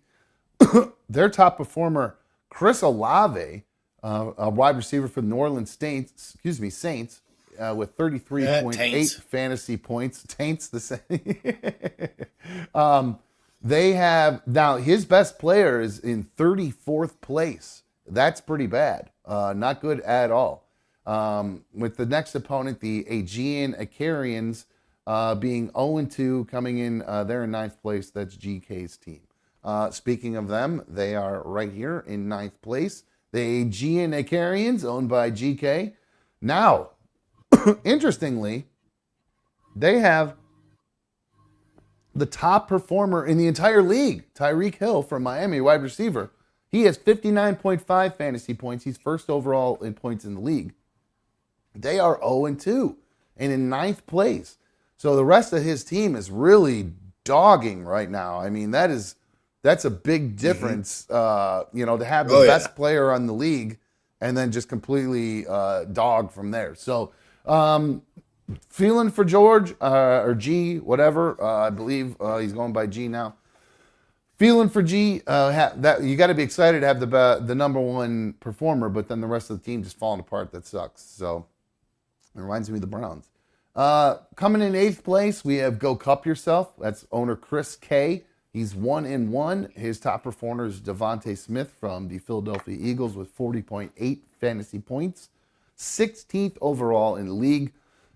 Their top performer, Chris Olave, a wide receiver for the New Orleans Saints, with 33.8 fantasy points. Taints the same. They have, now his best player is in 34th place. That's pretty bad. Not good at all. With the next opponent, the Aegean Icarians, being 0-2, coming in, they're in 9th place. That's GK's team. Speaking of them, they are right here in 9th place. The Aegean Icarians, owned by GK. Now, interestingly, they have the top performer in the entire league, Tyreek Hill from Miami, wide receiver. He has 59.5 fantasy points. He's first overall in points in the league. They are 0-2 and in 9th place. So the rest of his team is really dogging right now. I mean, that's a big difference, to have the best player on the league and then just completely dog from there. So feeling for George or G, whatever. I believe he's going by G now. Feeling for G. That you got to be excited to have the number one performer, but then the rest of the team just falling apart. That sucks. So it reminds me of the Browns. Coming in 8th place, we have Go Cup Yourself. That's owner Chris K. He's 1-1. His top performer is Devontae Smith from the Philadelphia Eagles with 40.8 fantasy points, 16th overall in the league.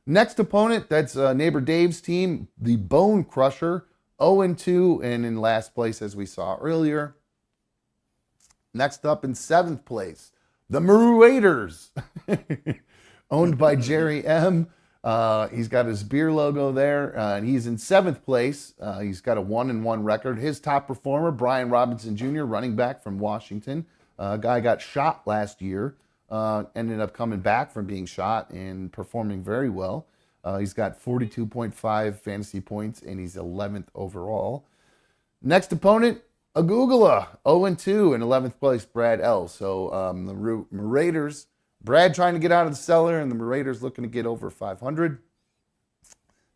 Next opponent, that's neighbor Dave's team, the Bone Crusher, 0-2, and in last place, as we saw earlier. Next up in 7th place, the Raiders, owned by Jerry M. He's got his beer logo there, and he's in 7th place. He's got a 1-1 record. His top performer, Brian Robinson Jr., running back from Washington. Guy got shot last year, ended up coming back from being shot and performing very well. He's got 42.5 fantasy points, and he's 11th overall. Next opponent, Agugula, 0-2 in 11th place, Brad L. So the Raiders, Brad trying to get out of the cellar, and the Raiders looking to get over 500.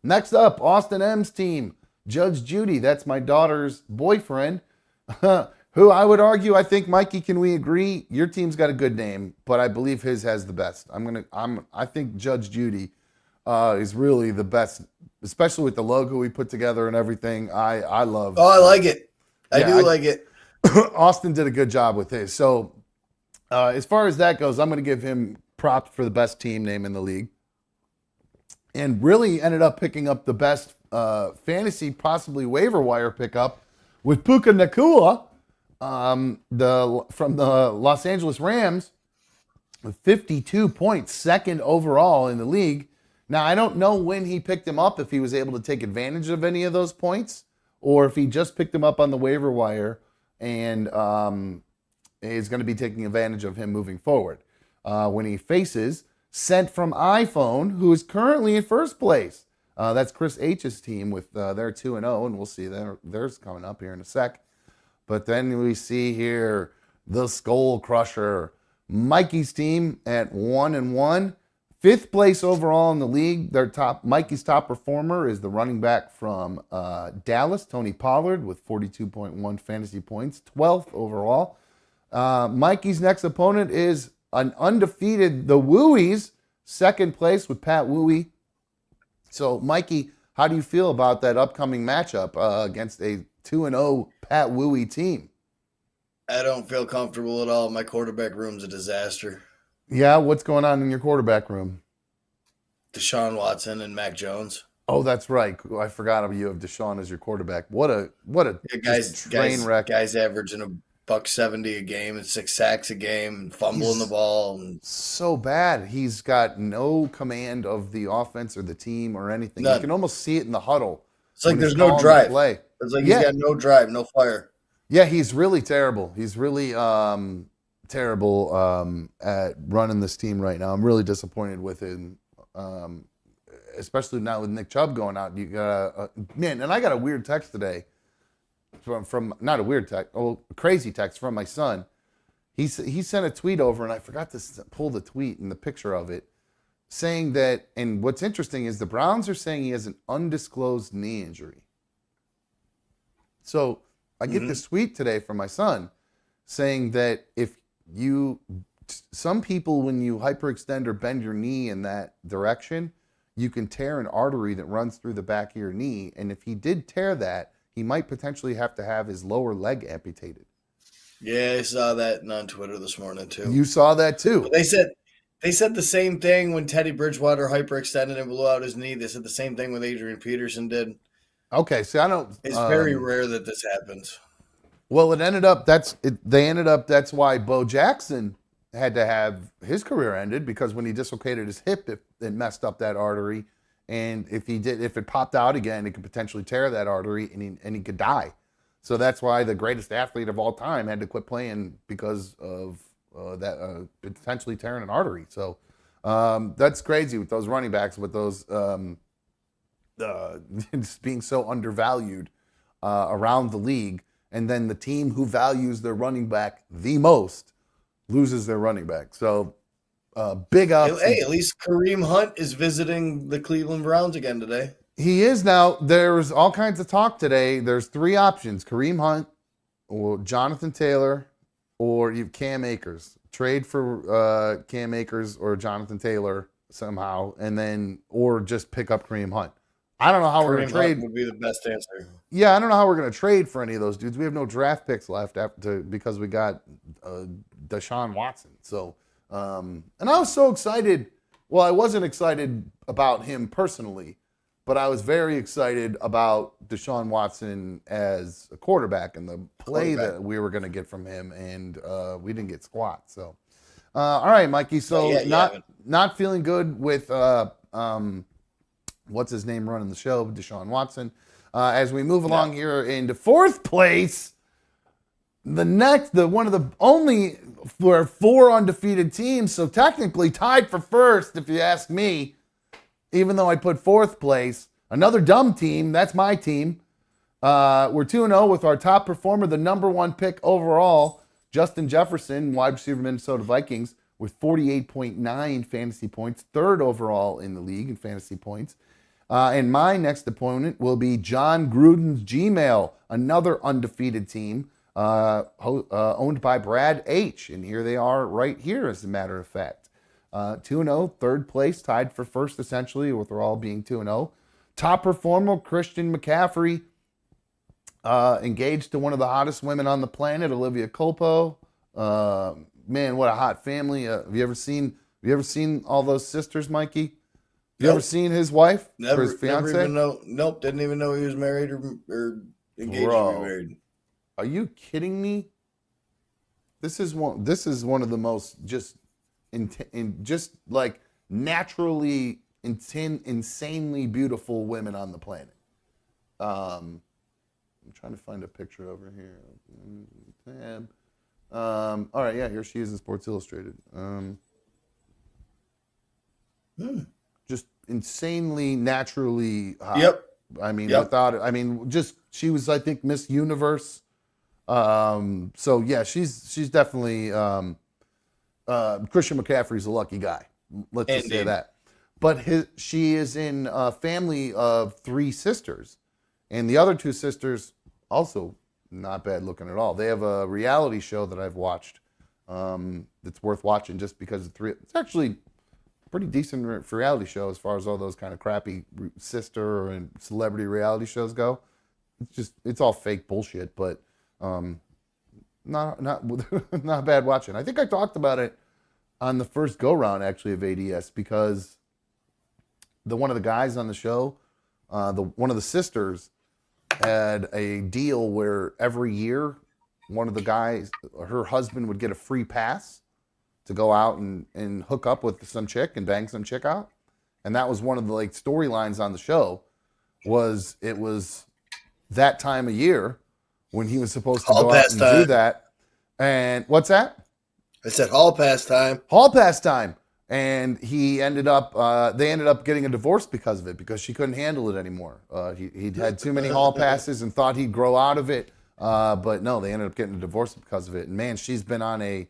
Next up, Austin M's team, Judge Judy. That's my daughter's boyfriend, who I would argue, I think, Mikey, can we agree? Your team's got a good name, but I believe his has the best. I think Judge Judy is really the best, especially with the logo we put together and everything. I love. Oh, I like it. I like it. Austin did a good job with his. So as far as that goes, I'm going to give him props for the best team name in the league. And really ended up picking up the best fantasy, possibly waiver wire pickup with Puka Nacua from the Los Angeles Rams with 52 points, second overall in the league. Now, I don't know when he picked him up, if he was able to take advantage of any of those points, or if he just picked him up on the waiver wire and is going to be taking advantage of him moving forward. When he faces Sent from iPhone, who is currently in first place. That's Chris H's team with their 2-0, and we'll see theirs coming up here in a sec. But then we see here the Skull Crusher, Mikey's team at 1-1. 5th place overall in the league. Mikey's top performer is the running back from Dallas, Tony Pollard, with 42.1 fantasy points, 12th overall. Mikey's next opponent is an undefeated, the Wooies, 2nd place with Pat Wooey. So, Mikey, how do you feel about that upcoming matchup against a 2-0 Pat Wooey team? I don't feel comfortable at all. My quarterback room's a disaster. Yeah, what's going on in your quarterback room? Deshaun Watson and Mac Jones. Oh, that's right. I forgot you have Deshaun as your quarterback. What a train wreck. Guys averaging $170 a game and 6 sacks a game and fumbling the ball. And so bad. He's got no command of the offense or the team or anything. None. You can almost see it in the huddle. It's like there's no drive. Play. It's like he's got no drive, no fire. Yeah, he's really terrible. He's really terrible at running this team right now. I'm really disappointed with him, especially now with Nick Chubb going out. You got man, and I got a weird text today from not a weird text, a crazy text from my son. He sent a tweet over, and I forgot to pull the tweet and the picture of it, saying that. And what's interesting is the Browns are saying he has an undisclosed knee injury. So I get this tweet today from my son saying that some people, when you hyperextend or bend your knee in that direction, you can tear an artery that runs through the back of your knee. And if he did tear that, he might potentially have to have his lower leg amputated. Yeah, I saw that on Twitter this morning too. You saw that too. But they said the same thing when Teddy Bridgewater hyperextended and blew out his knee. They said the same thing with Adrian Peterson did. Okay, so I don't. It's very rare that this happens. Well, it ended up that's why Bo Jackson had to have his career ended, because when he dislocated his hip, it messed up that artery, and if it popped out again, it could potentially tear that artery, and he could die. So that's why the greatest athlete of all time had to quit playing because of that potentially tearing an artery. So that's crazy with those running backs, with those just being so undervalued around the league. And then the team who values their running back the most loses their running back. So big ups. Hey, at least Kareem Hunt is visiting the Cleveland Browns again today. He is now. There's all kinds of talk today. There's 3 options: Kareem Hunt, or Jonathan Taylor, or you have Cam Akers. Trade for Cam Akers or Jonathan Taylor somehow, and then or just pick up Kareem Hunt. I don't know how we're going to trade. Would be the best answer. Yeah, I don't know how we're going to trade for any of those dudes. We have no draft picks left because we got Deshaun Watson. So, and I was so excited Well, I wasn't excited about him personally, but I was very excited about Deshaun Watson as a quarterback and the play that we were going to get from him, and we didn't get squat. So, all right, Mikey. So not feeling good with what's his name running the show, Deshaun Watson. As we move along here into fourth place, one of the only four undefeated teams, so technically tied for first, if you ask me, even though I put fourth place. Another dumb team, that's my team. We're 2-0 with our top performer, the number one pick overall, Justin Jefferson, wide receiver, Minnesota Vikings, with 48.9 fantasy points, third overall in the league in fantasy points. And my next opponent will be John Gruden's Gmail, another undefeated team owned by Brad H. And here they are right here, as a matter of fact. 2-0, third place, tied for first, essentially, with we're all being 2-0. Top performer, Christian McCaffrey, engaged to one of the hottest women on the planet, Olivia Culpo. Man, what a hot family. Have you ever seen all those sisters, Mikey? You ever seen his wife or his fiance? Never even know. Nope, didn't even know he was married or engaged to be married. Are you kidding me? This is one of the most just like naturally insanely beautiful women on the planet. I'm trying to find a picture over here. Tab. All right, yeah, here she is in Sports Illustrated. Just insanely naturally hot. Yep. I mean, she was, I think, Miss Universe. So yeah, she's definitely Christian McCaffrey's a lucky guy. Let's just say that. But she is in a family of 3 sisters, and the other 2 sisters also not bad looking at all. They have a reality show that I've watched that's worth watching just because it's actually pretty decent reality show as far as all those kind of crappy sister and celebrity reality shows go. It's all fake bullshit, but not not bad watching. I think I talked about it on the first go round actually of ADS, because one of the guys on the show, one of the sisters had a deal where every year one of the guys, her husband, would get a free pass to go out and hook up with some chick and bang some chick out. And that was one of the like storylines on the show, was it was that time of year when he was supposed to go out and do that. And what's that? I said hall pass time. Hall pass time. And they ended up getting a divorce because of it, because she couldn't handle it anymore. He'd had too many hall passes and thought he'd grow out of it. But no, they ended up getting a divorce because of it. And man, she's been on a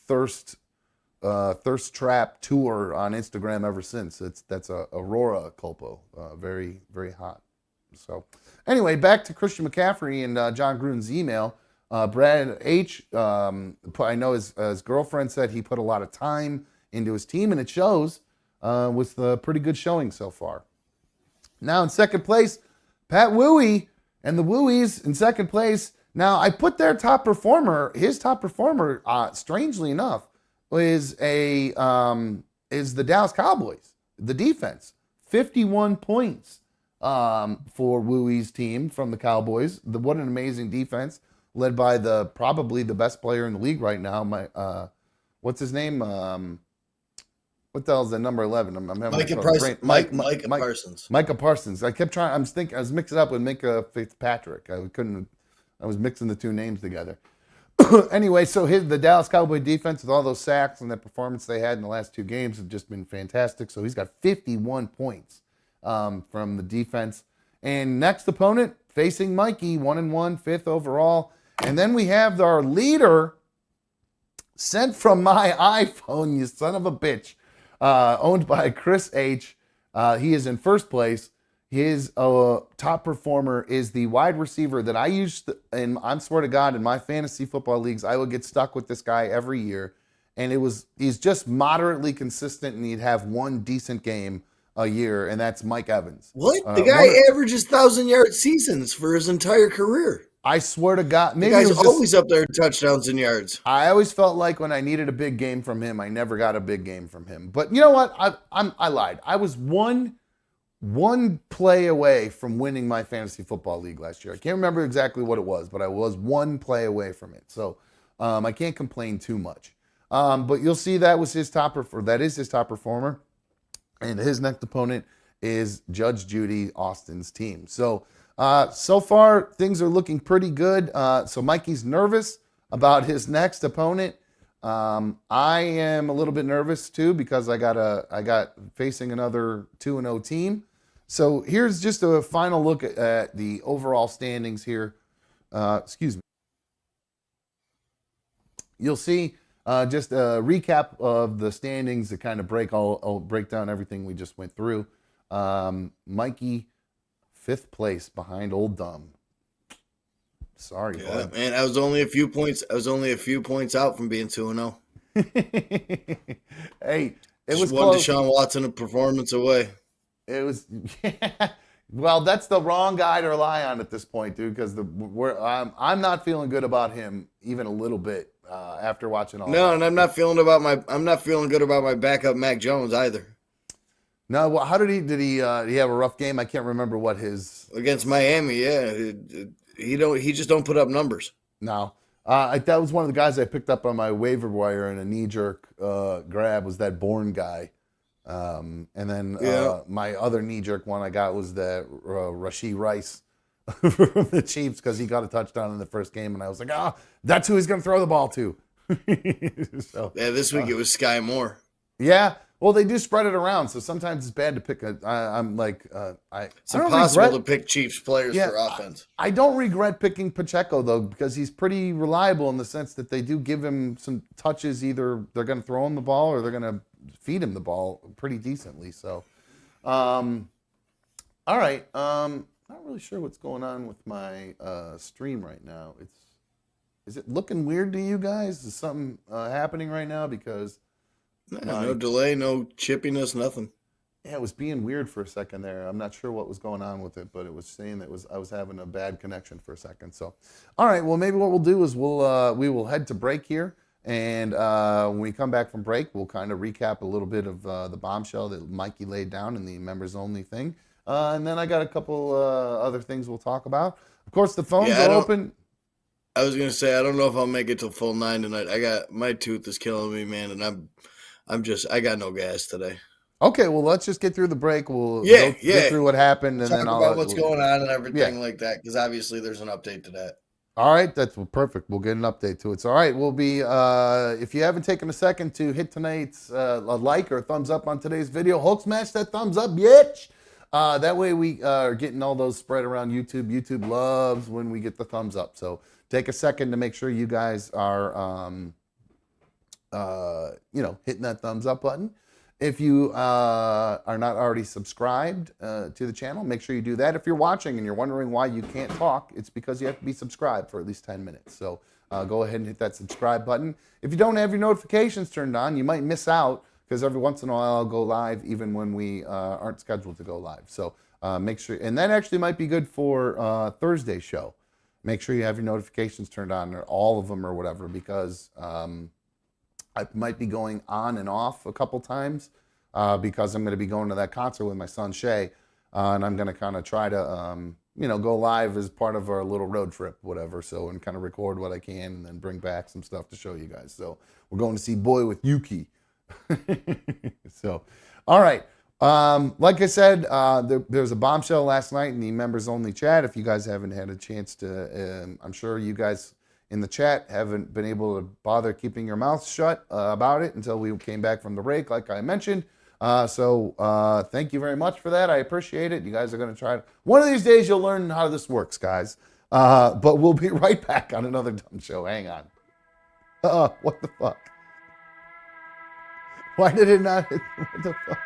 thirst trap tour on Instagram ever since. That's Aurora Culpo, very, very hot. So anyway, back to Christian McCaffrey and John Gruden's email. Brad H, I know his girlfriend said he put a lot of time into his team, and it shows with a pretty good showing so far. Now in second place, Pat Wooey and the Wooies in second place. Now I put their top performer, strangely enough, is the Dallas Cowboys, the defense. 51 points for Wooey's team from the Cowboys. What an amazing defense, led by probably the best player in the league right now. What's his name? What the hell is that number 11? I'm having Micah Parsons. Micah Parsons. I kept trying. I was mixing it up with Micah Fitzpatrick. I was mixing the two names together. Anyway, so the Dallas Cowboy defense, with all those sacks and that performance they had in the last 2 games, have just been fantastic. So he's got 51 points from the defense. And next opponent, facing Mikey, 1-1, 5th overall. And then we have our leader, sent from my iPhone, you son of a bitch, owned by Chris H. He is in first place. His top performer is the wide receiver that I used to, and I swear to God, in my fantasy football leagues, I would get stuck with this guy every year. And he's just moderately consistent, and he'd have one decent game a year, and that's Mike Evans. What? The guy averages 1,000-yard seasons for his entire career. I swear to God, The maybe guy's it was just, always up there in touchdowns and yards. I always felt like when I needed a big game from him, I never got a big game from him. But you know what? I lied. I was one play away from winning my fantasy football league last year. I can't remember exactly what it was, but I was one play away from it. So I can't complain too much. But you'll see that is his top performer, and his next opponent is Judge Judy Austin's team. So so far things are looking pretty good. So Mikey's nervous about his next opponent. I am a little bit nervous too because I got facing another 2-0 team. So here's just a final look at the overall standings here. Excuse me. You'll see just a recap of the standings to kind of break down everything we just went through. Mikey, 5th place behind Old Dumb. Sorry, Yeah, bud. man, I was only a few points out from being 2-0. Hey, it Just was one close. Deshaun Watson a performance away. It was, well, that's the wrong guy to rely on at this point, dude. Because I'm not feeling good about him even a little bit after watching all. No, that. and I'm not feeling good about my backup Mac Jones either. No, well, how did he have a rough game? I can't remember what his Against Miami. Yeah, he just don't put up numbers. No, that was one of the guys I picked up on my waiver wire in a knee jerk grab. Was that Bourne guy? And then my other knee jerk one I got was that Rashee Rice from the Chiefs because he got a touchdown in the first game, and I was like, that's who he's going to throw the ball to. So Yeah, this week it was Sky Moore. yeah, well, they do spread it around, so sometimes it's bad to pick It's impossible to pick Chiefs players for offense. I don't regret picking Pacheco, though, because he's pretty reliable in the sense that they do give him some touches. Either they're going to throw him the ball or they're going to feed him the ball pretty decently. So, all right. Not really sure what's going on with my stream right now. Is it looking weird to you guys? Is something happening right now? Because No delay, no chippiness, nothing. yeah, it was being weird for a second there. I'm not sure what was going on with it, but it was saying that I was having a bad connection for a second. So, all right, well, maybe what we'll do is we will head to break here, and when we come back from break, we'll kind of recap a little bit of the bombshell that Mikey laid down in the members only thing, and then I got a couple other things we'll talk about. Of course, the phones are open. I was gonna say I don't know if I'll make it till full 9 tonight. My tooth is killing me, man, and I got no gas today. Okay, well, let's just get through the break. We'll get through what happened, and talk then about what's going on and everything like that, because obviously there's an update to that. All right, that's perfect. We'll get an update to it. So, all right, we'll be, if you haven't taken a second to hit tonight's a like or a thumbs up on today's video, Hulk smash that thumbs up, bitch. That way we are getting all those spread around YouTube. YouTube loves when we get the thumbs up. So take a second to make sure you guys are, hitting that thumbs up button. If you are not already subscribed to the channel, make sure you do that. If you're watching and you're wondering why you can't talk, it's because you have to be subscribed for at least 10 minutes. So go ahead and hit that subscribe button. If you don't have your notifications turned on, you might miss out because every once in a while I'll go live even when we aren't scheduled to go live. So make sure, and that actually might be good for Thursday's show. Make sure you have your notifications turned on, or all of them or whatever, because I might be going on and off a couple times because I'm going to be going to that concert with my son Shay, and I'm going to kind of try to, go live as part of our little road trip, whatever. So, and kind of record what I can and then bring back some stuff to show you guys. So we're going to see BoyWithUke. So, all right. Like I said, there was a bombshell last night in the members only chat. If you guys haven't had a chance to, I'm sure you guys in the chat haven't been able to bother keeping your mouth shut about it until we came back from the break, like I mentioned. So thank you very much for that. I appreciate it. You guys are going to try it. One of these days you'll learn how this works, guys. But we'll be right back on another dumb show. Hang on. What the fuck? Why did it not hit? What the fuck?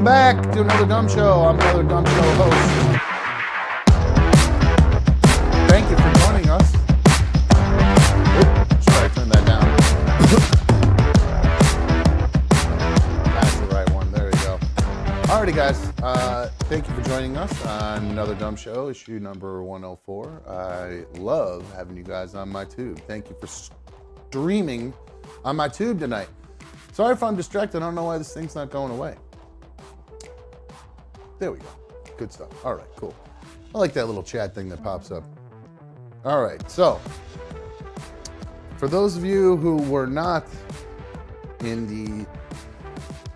back to another Dumb Show. I'm another Dumb Show host. Thank you for joining us. Oops, should I turn that down? That's the right one. There you go. Alrighty, guys. Thank you for joining us on another Dumb Show, issue number 104. I love having you guys on my tube. Thank you for streaming on my tube tonight. Sorry if I'm distracted. I don't know why this thing's not going away. There we go. Good stuff. All right, cool. I like that little chat thing that pops up. All right, so for those of you who were not in the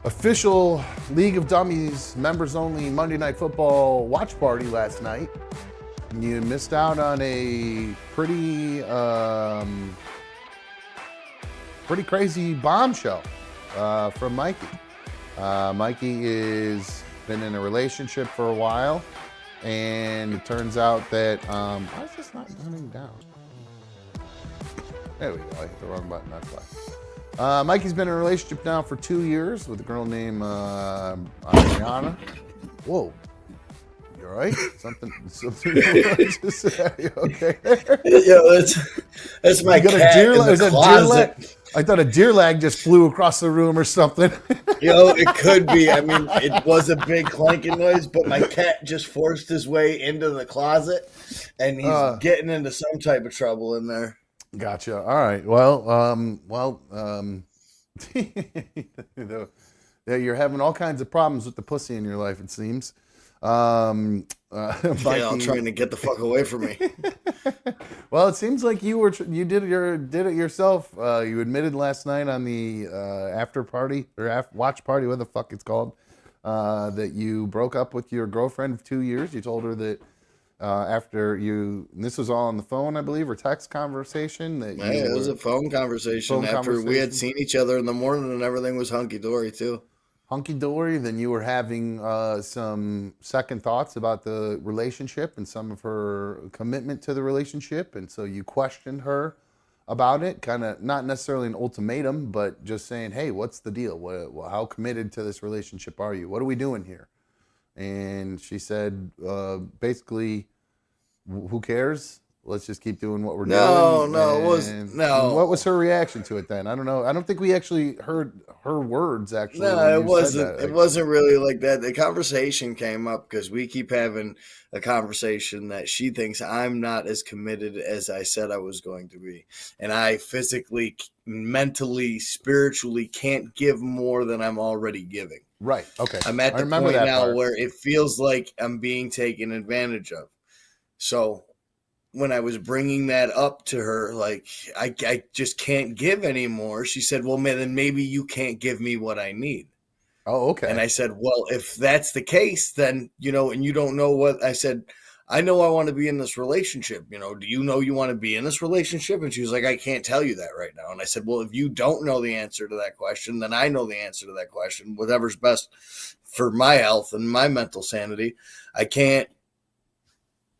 official League of Dummies members only Monday Night Football watch party last night, you missed out on a pretty crazy bombshell from Mikey. Mikey is been in a relationship for a while, and it turns out that why is this not running down? There we go. I hit the wrong button. That's why. Mikey's been in a relationship now for 2 years with a girl named Ariana. Whoa. You all right? Something you wanted to say? Okay. Yeah, that's my cat in the closet. I thought a deer lag just flew across the room or something. It could be. I mean, it was a big clanking noise, but my cat just forced his way into the closet, and he's getting into some type of trouble in there. Gotcha. All right. Well, you're having all kinds of problems with the pussy in your life, it seems. I'm trying to get the fuck away from me. Well, it seems like you did it yourself. You admitted last night on the after party or watch party, what the fuck it's called, that you broke up with your girlfriend of 2 years. You told her that after and this was all on the phone, I believe, or text conversation. It was a phone conversation after we had seen each other in the morning and everything was hunky dory too. Hunky-dory, then you were having some second thoughts about the relationship and some of her commitment to the relationship, and so you questioned her about it, kind of not necessarily an ultimatum, but just saying, hey, what's the deal? How committed to this relationship are you? What are we doing here? And she said, basically, who cares? Let's just keep doing what we're doing. No, it wasn't. No. What was her reaction to it then? I don't know. I don't think we actually heard her words, actually. No, it wasn't. It wasn't really like that. The conversation came up because we keep having a conversation that she thinks I'm not as committed as I said I was going to be. And I physically, mentally, spiritually can't give more than I'm already giving. Right. Okay. I'm at the point now where it feels like I'm being taken advantage of. So when I was bringing that up to her, like, I just can't give anymore. She said, well, man, then maybe you can't give me what I need. Oh, okay. And I said, well, if that's the case, then, and you don't know what I said. I know I want to be in this relationship. Do you know you want to be in this relationship? And she was like, I can't tell you that right now. And I said, well, if you don't know the answer to that question, then I know the answer to that question. Whatever's best for my health and my mental sanity, I can't.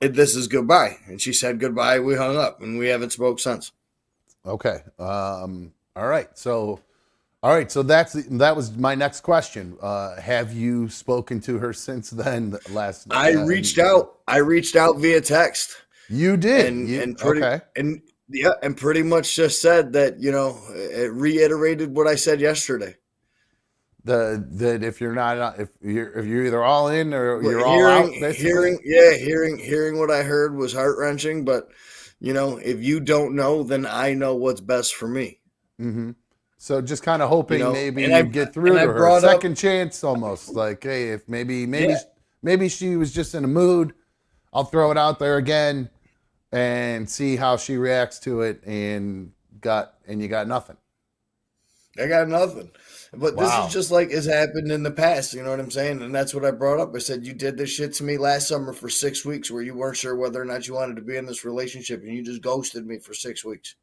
This is goodbye. And she said goodbye. We hung up and we haven't spoke since. Okay. All right. So that was my next question. Have you spoken to her since then? Last night? I reached out via text. You did. And pretty much just said that, it reiterated what I said yesterday. That if you're not, if you're either all in or you're all out. Hearing what I heard was heart wrenching. But if you don't know, then I know what's best for me. Mm-hmm. So just kind of hoping maybe you get through to her. Second chance, almost like, hey, if maybe she was just in a mood, I'll throw it out there again and see how she reacts to it. And you got nothing. I got nothing. But This is just like has happened in the past. You know what I'm saying? And that's what I brought up. I said, you did this shit to me last summer for 6 weeks where you weren't sure whether or not you wanted to be in this relationship. And you just ghosted me for 6 weeks.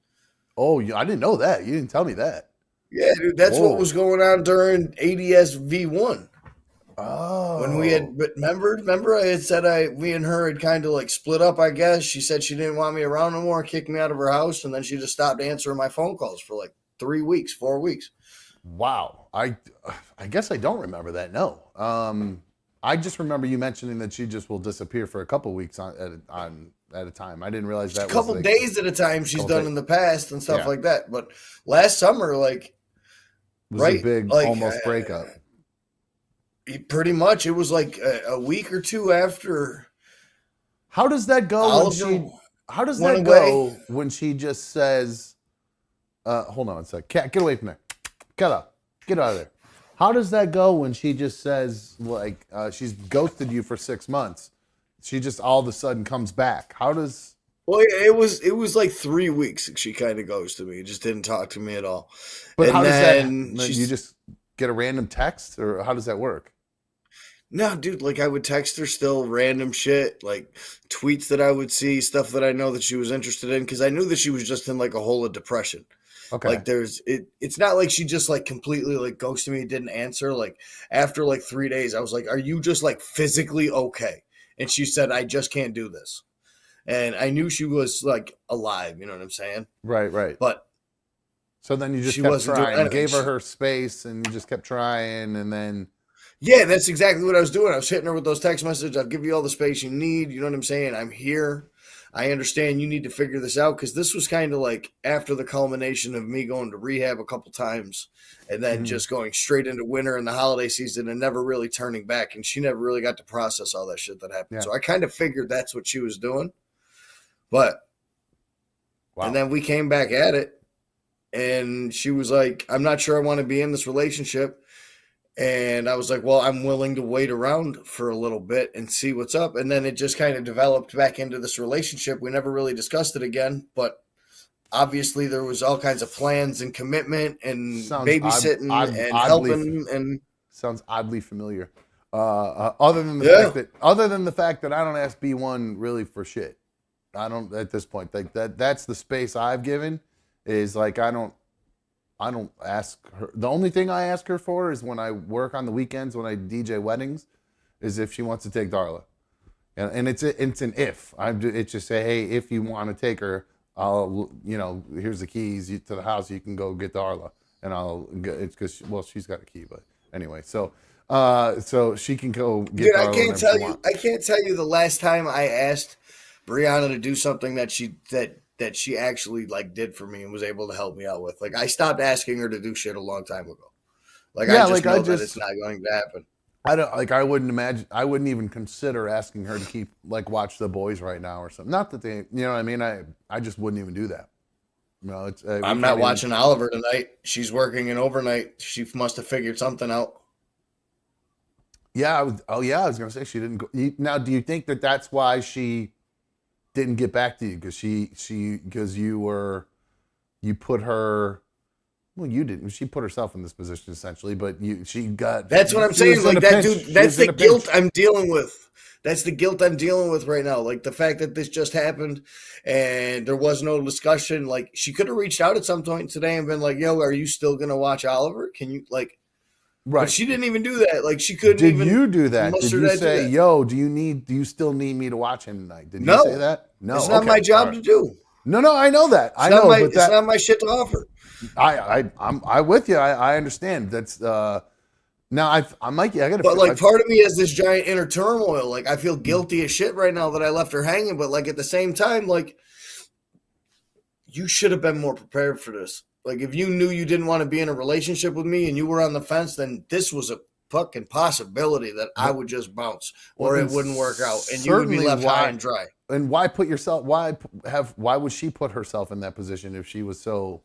Oh, I didn't know that. You didn't tell me that. Yeah, dude. That's what was going on during ADS V1. Oh. When we had, but remember I had said we and her had kind of like split up, I guess. She said she didn't want me around no more, kicked me out of her house. And then she just stopped answering my phone calls for like 3 weeks, 4 weeks. Wow. I guess I don't remember that. No. I just remember you mentioning that she just will disappear for a couple weeks at a time. I didn't realize that a couple was days at a time she's Okay. done in the past and stuff Yeah. like that. But last summer, like, was right, a big like, almost breakup. Pretty much, it was like a week or two after. How does that go Oliver how does went that go away. when she just says, hold on a sec. Cat, get away from there. Get up. Get out of there. How does that go when she just says, like, she's ghosted you for 6 months? She just all of a sudden comes back. How does... Well, it was like 3 weeks. She kind of goes to me, just didn't talk to me at all. But and how does then that... You just get a random text? Or how does that work? No, dude, like I would text her still random shit, like tweets that I would see, stuff that I know that she was interested in, because I knew that she was just in like a hole of depression. Okay. Like it's not like she just like completely like ghosted me, didn't answer. Like after like 3 days, I was like, "Are you just like physically okay?" And she said, "I just can't do this." And I knew she was like alive, you know what I'm saying? Right. But so then you just she kept wasn't doing trying, anything. gave her space, and you just kept trying, and then... Yeah, that's exactly what I was doing. I was hitting her with those text messages. I'll give you all the space you need. You know what I'm saying? I'm here. I understand you need to figure this out, because this was kind of like after the culmination of me going to rehab a couple times and then just going straight into winter and the holiday season and never really turning back. And she never really got to process all that shit that happened. Yeah. So I kind of figured that's what she was doing. But, Wow. and then we came back at it and she was like, "I'm not sure I want to be in this relationship." And I was like, "Well, I'm willing to wait around for a little bit and see what's up." And then it just kind of developed back into this relationship. We never really discussed it again, but obviously there was all kinds of plans and commitment and babysitting and helping. And sounds oddly familiar. Other than the fact that I don't ask B1 really for shit. I don't at this point. Like that's the space I've given is like I don't ask her. The only thing I ask her for is when I work on the weekends, when I DJ weddings, is if she wants to take Darla. And it's an if. It's just say, hey, if you want to take her, I'll, here's the keys to the house. You can go get Darla. And it's because, she's got a key. But anyway, so she can go get Darla. I can't tell you the last time I asked Brianna to do something that she actually like did for me and was able to help me out with. Like I stopped asking her to do shit a long time ago. Like I just know that it's not going to happen. I wouldn't even consider asking her to keep watch the boys right now or something. Not that they, you know what I mean? I just wouldn't even do that. No, I'm not watching Oliver tonight. She's working an overnight. She must have figured something out. Yeah. I was going to say she didn't go. Now, do you think that that's why she didn't get back to you? Because you put her, well, you didn't. She put herself in this position essentially, but she got. That's what I'm saying. Like that, dude. That's the guilt I'm dealing with. That's the guilt I'm dealing with right now. Like the fact that this just happened and there was no discussion. Like she could have reached out at some point today and been like, "Yo, are you still gonna watch Oliver? Can you like?" Right. But she didn't even do that. Like she couldn't even. Did you do that? Did you say, "Yo, do you still need me to watch him tonight?" Did you say that? No, it's not my job to do. No, I know that. It's not my shit to offer. I'm with you. I understand. That's now I'm Mikey. I gotta. But part of me has this giant inner turmoil. Like I feel guilty as shit right now that I left her hanging. But like at the same time, like you should have been more prepared for this. Like if you knew you didn't want to be in a relationship with me and you were on the fence, then this was a fucking possibility that I would just bounce or it wouldn't work out and you would be left high and dry. And why would she put herself in that position if she was so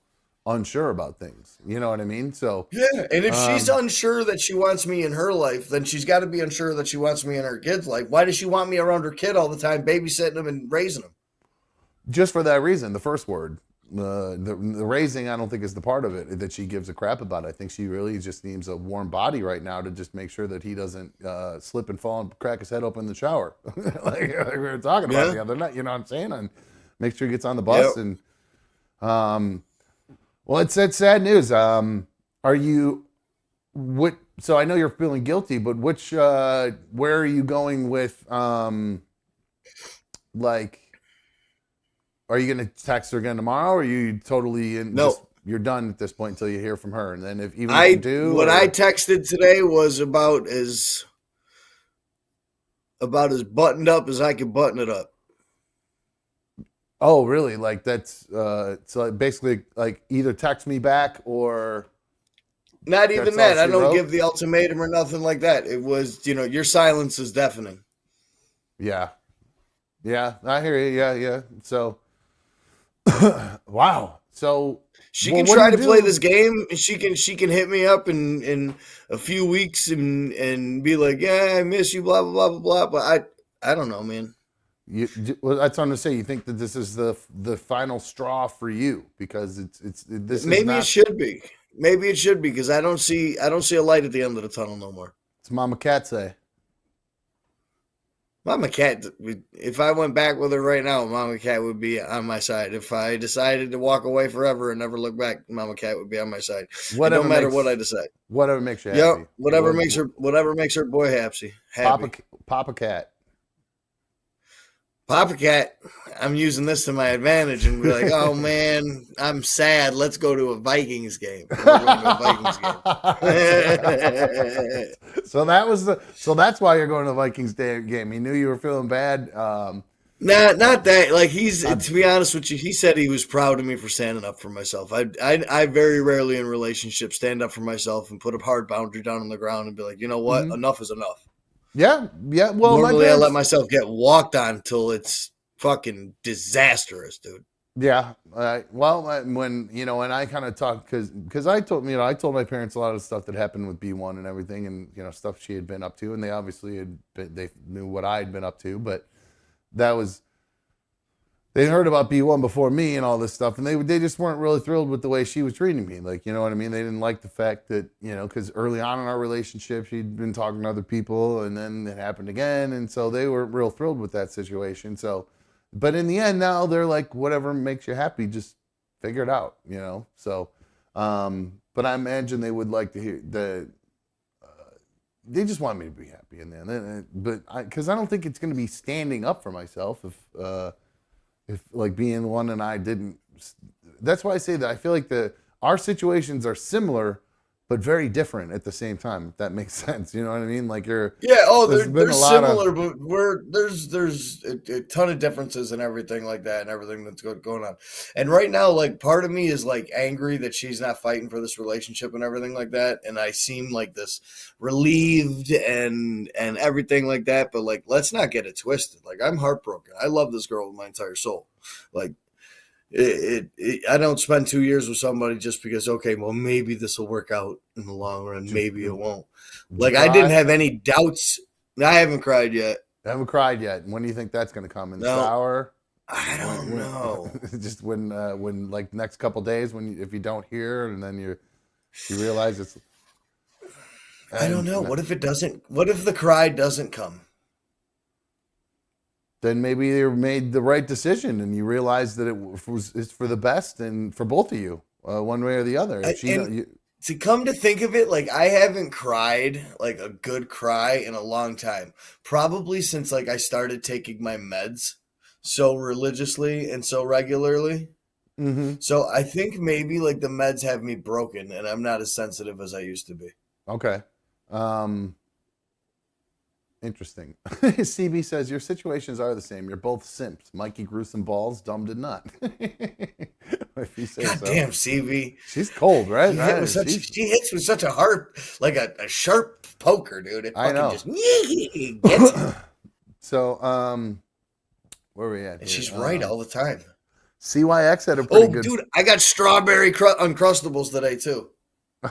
unsure about things? You know what I mean? So yeah, and if she's unsure that she wants me in her life, then she's got to be unsure that she wants me in her kid's life. Why does she want me around her kid all the time, babysitting him and raising him? Just for that reason, the first word. The raising, I don't think is the part of it that she gives a crap about. I think she really just needs a warm body right now to just make sure that he doesn't slip and fall and crack his head open in the shower, like we were talking about the other night. You know what I'm saying? And make sure he gets on the bus. And well, it's sad news. Are you what? So I know you're feeling guilty, but where are you going with Are you going to text her again tomorrow? Or are you totally in? No, you're done at this point until you hear from her. And then if you do, what I texted today was about as buttoned up as I could button it up. Oh, really? Like that's it's like basically like either text me back or not even that's that. all I she don't wrote? give the ultimatum or nothing like that. It was, your silence is deafening. Yeah. Yeah, I hear you. Yeah. So wow. So She well, can what do try you to play do? this game. She can hit me up in a few weeks and be like, yeah, I miss you, blah blah blah blah blah. But I don't know, man. Well, that's what I'm gonna say. You think that this is the final straw for you because this Maybe is not. it should be. Maybe it should be because I don't see a light at the end of the tunnel no more. It's Mama Cat say. Mama Cat, if I went back with her right now, Mama Cat would be on my side. If I decided to walk away forever and never look back, Mama Cat would be on my side. Whatever It don't matter makes- what I decide. Whatever makes you happy. Yep, whatever makes her boy happy. Papa Cat. Papa Cat, I'm using this to my advantage and be like, oh man, I'm sad. Let's go to a Vikings game. We're going to a Vikings game. So that's why you're going to the Vikings game. He knew you were feeling bad. Not that. Like to be honest with you, he said he was proud of me for standing up for myself. I very rarely in relationships stand up for myself and put a hard boundary down on the ground and be like, you know what, enough is enough. Yeah. Well, Normally I let myself get walked on till it's fucking disastrous, dude. Yeah. When and I kind of talked because I told my parents a lot of stuff that happened with B1 and everything, and stuff she had been up to, and they obviously they knew what I had been up to, but they heard about B1 before me and all this stuff, and they just weren't really thrilled with the way she was treating me. Like, you know what I mean? They didn't like the fact that, because early on in our relationship, she'd been talking to other people, and then it happened again, and so they weren't real thrilled with that situation. So, but in the end, now they're like, whatever makes you happy, just figure it out, So, but I imagine they would like to hear they just want me to be happy in the end. But because I don't think it's going to be standing up for myself if like being one and I didn't. That's why I say that I feel like our situations are similar but very different at the same time, if that makes sense. You know what I mean? Like they're similar, but there's a ton of differences and everything like that and everything that's going on. And right now, like part of me is like angry that she's not fighting for this relationship and everything like that. And I seem like this relieved and everything like that. But like, let's not get it twisted. Like I'm heartbroken. I love this girl with my entire soul. Like, I don't spend 2 years with somebody just because, okay, well, maybe this will work out in the long run. Maybe it won't. Like, I didn't have any doubts. I haven't cried yet. I haven't cried yet. When do you think that's going to come? In the shower? I don't know. Just when like next couple days, if you don't hear, and then you realize it's. I don't know. What if it doesn't? What if the cry doesn't come? Then maybe you made the right decision and you realized that it's for the best and for both of you, one way or the other. To come to think of it, like I haven't cried like a good cry in a long time, probably since like I started taking my meds so religiously and so regularly. Mm-hmm. So I think maybe like the meds have me broken and I'm not as sensitive as I used to be. Okay. Interesting. CB says, your situations are the same. You're both simps. Mikey grew some balls, Dumb did not. If you say God so. damn, CB. She's cold, right? She hits with such a like a sharp poker, dude. It I know. just gets it. So, where are we at? And she's right all the time. CYX had a pretty good... dude, I got strawberry Uncrustables today, too.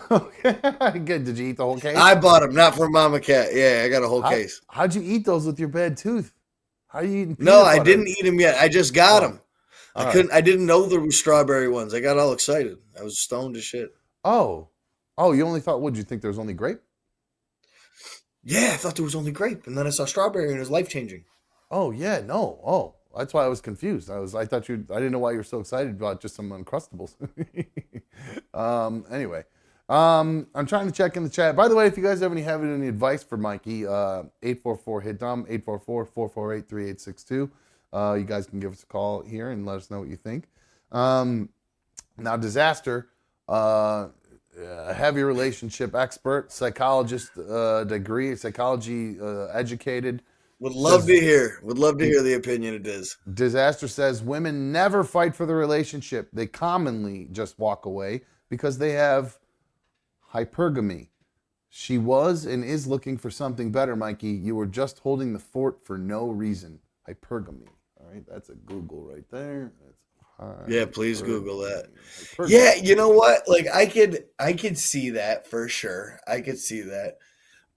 Okay, good. Did you eat the whole case? I bought them, not for Mama Cat. Yeah, I got a whole case. How'd you eat those with your bad tooth? How are you eating? No, I didn't eat them yet. I just got them. Right. I didn't know there were strawberry ones. I got all excited. I was stoned as shit. Oh, you only thought? Would you think there was only grape? Yeah, I thought there was only grape, and then I saw strawberry, and it was life changing. Oh yeah, no. Oh, that's why I was confused. I didn't know why you were so excited about just some Uncrustables. Anyway. I'm trying to check in the chat. By the way, if you guys have any advice for Mikey, 844-HIT-DUM, 844-448-3862. You guys can give us a call here and let us know what you think. Now, Disaster, a heavy relationship expert, psychologist degree, psychology educated. Would love to hear the opinion it is. Disaster says women never fight for the relationship. They commonly just walk away because they have hypergamy. She was and is looking for something better, Mikey. You were just holding the fort for no reason. Hypergamy. All right, that's a Google right there. Yeah, please Google that. Hypergamy. Yeah, you know what? Like I could see that for sure. I could see that.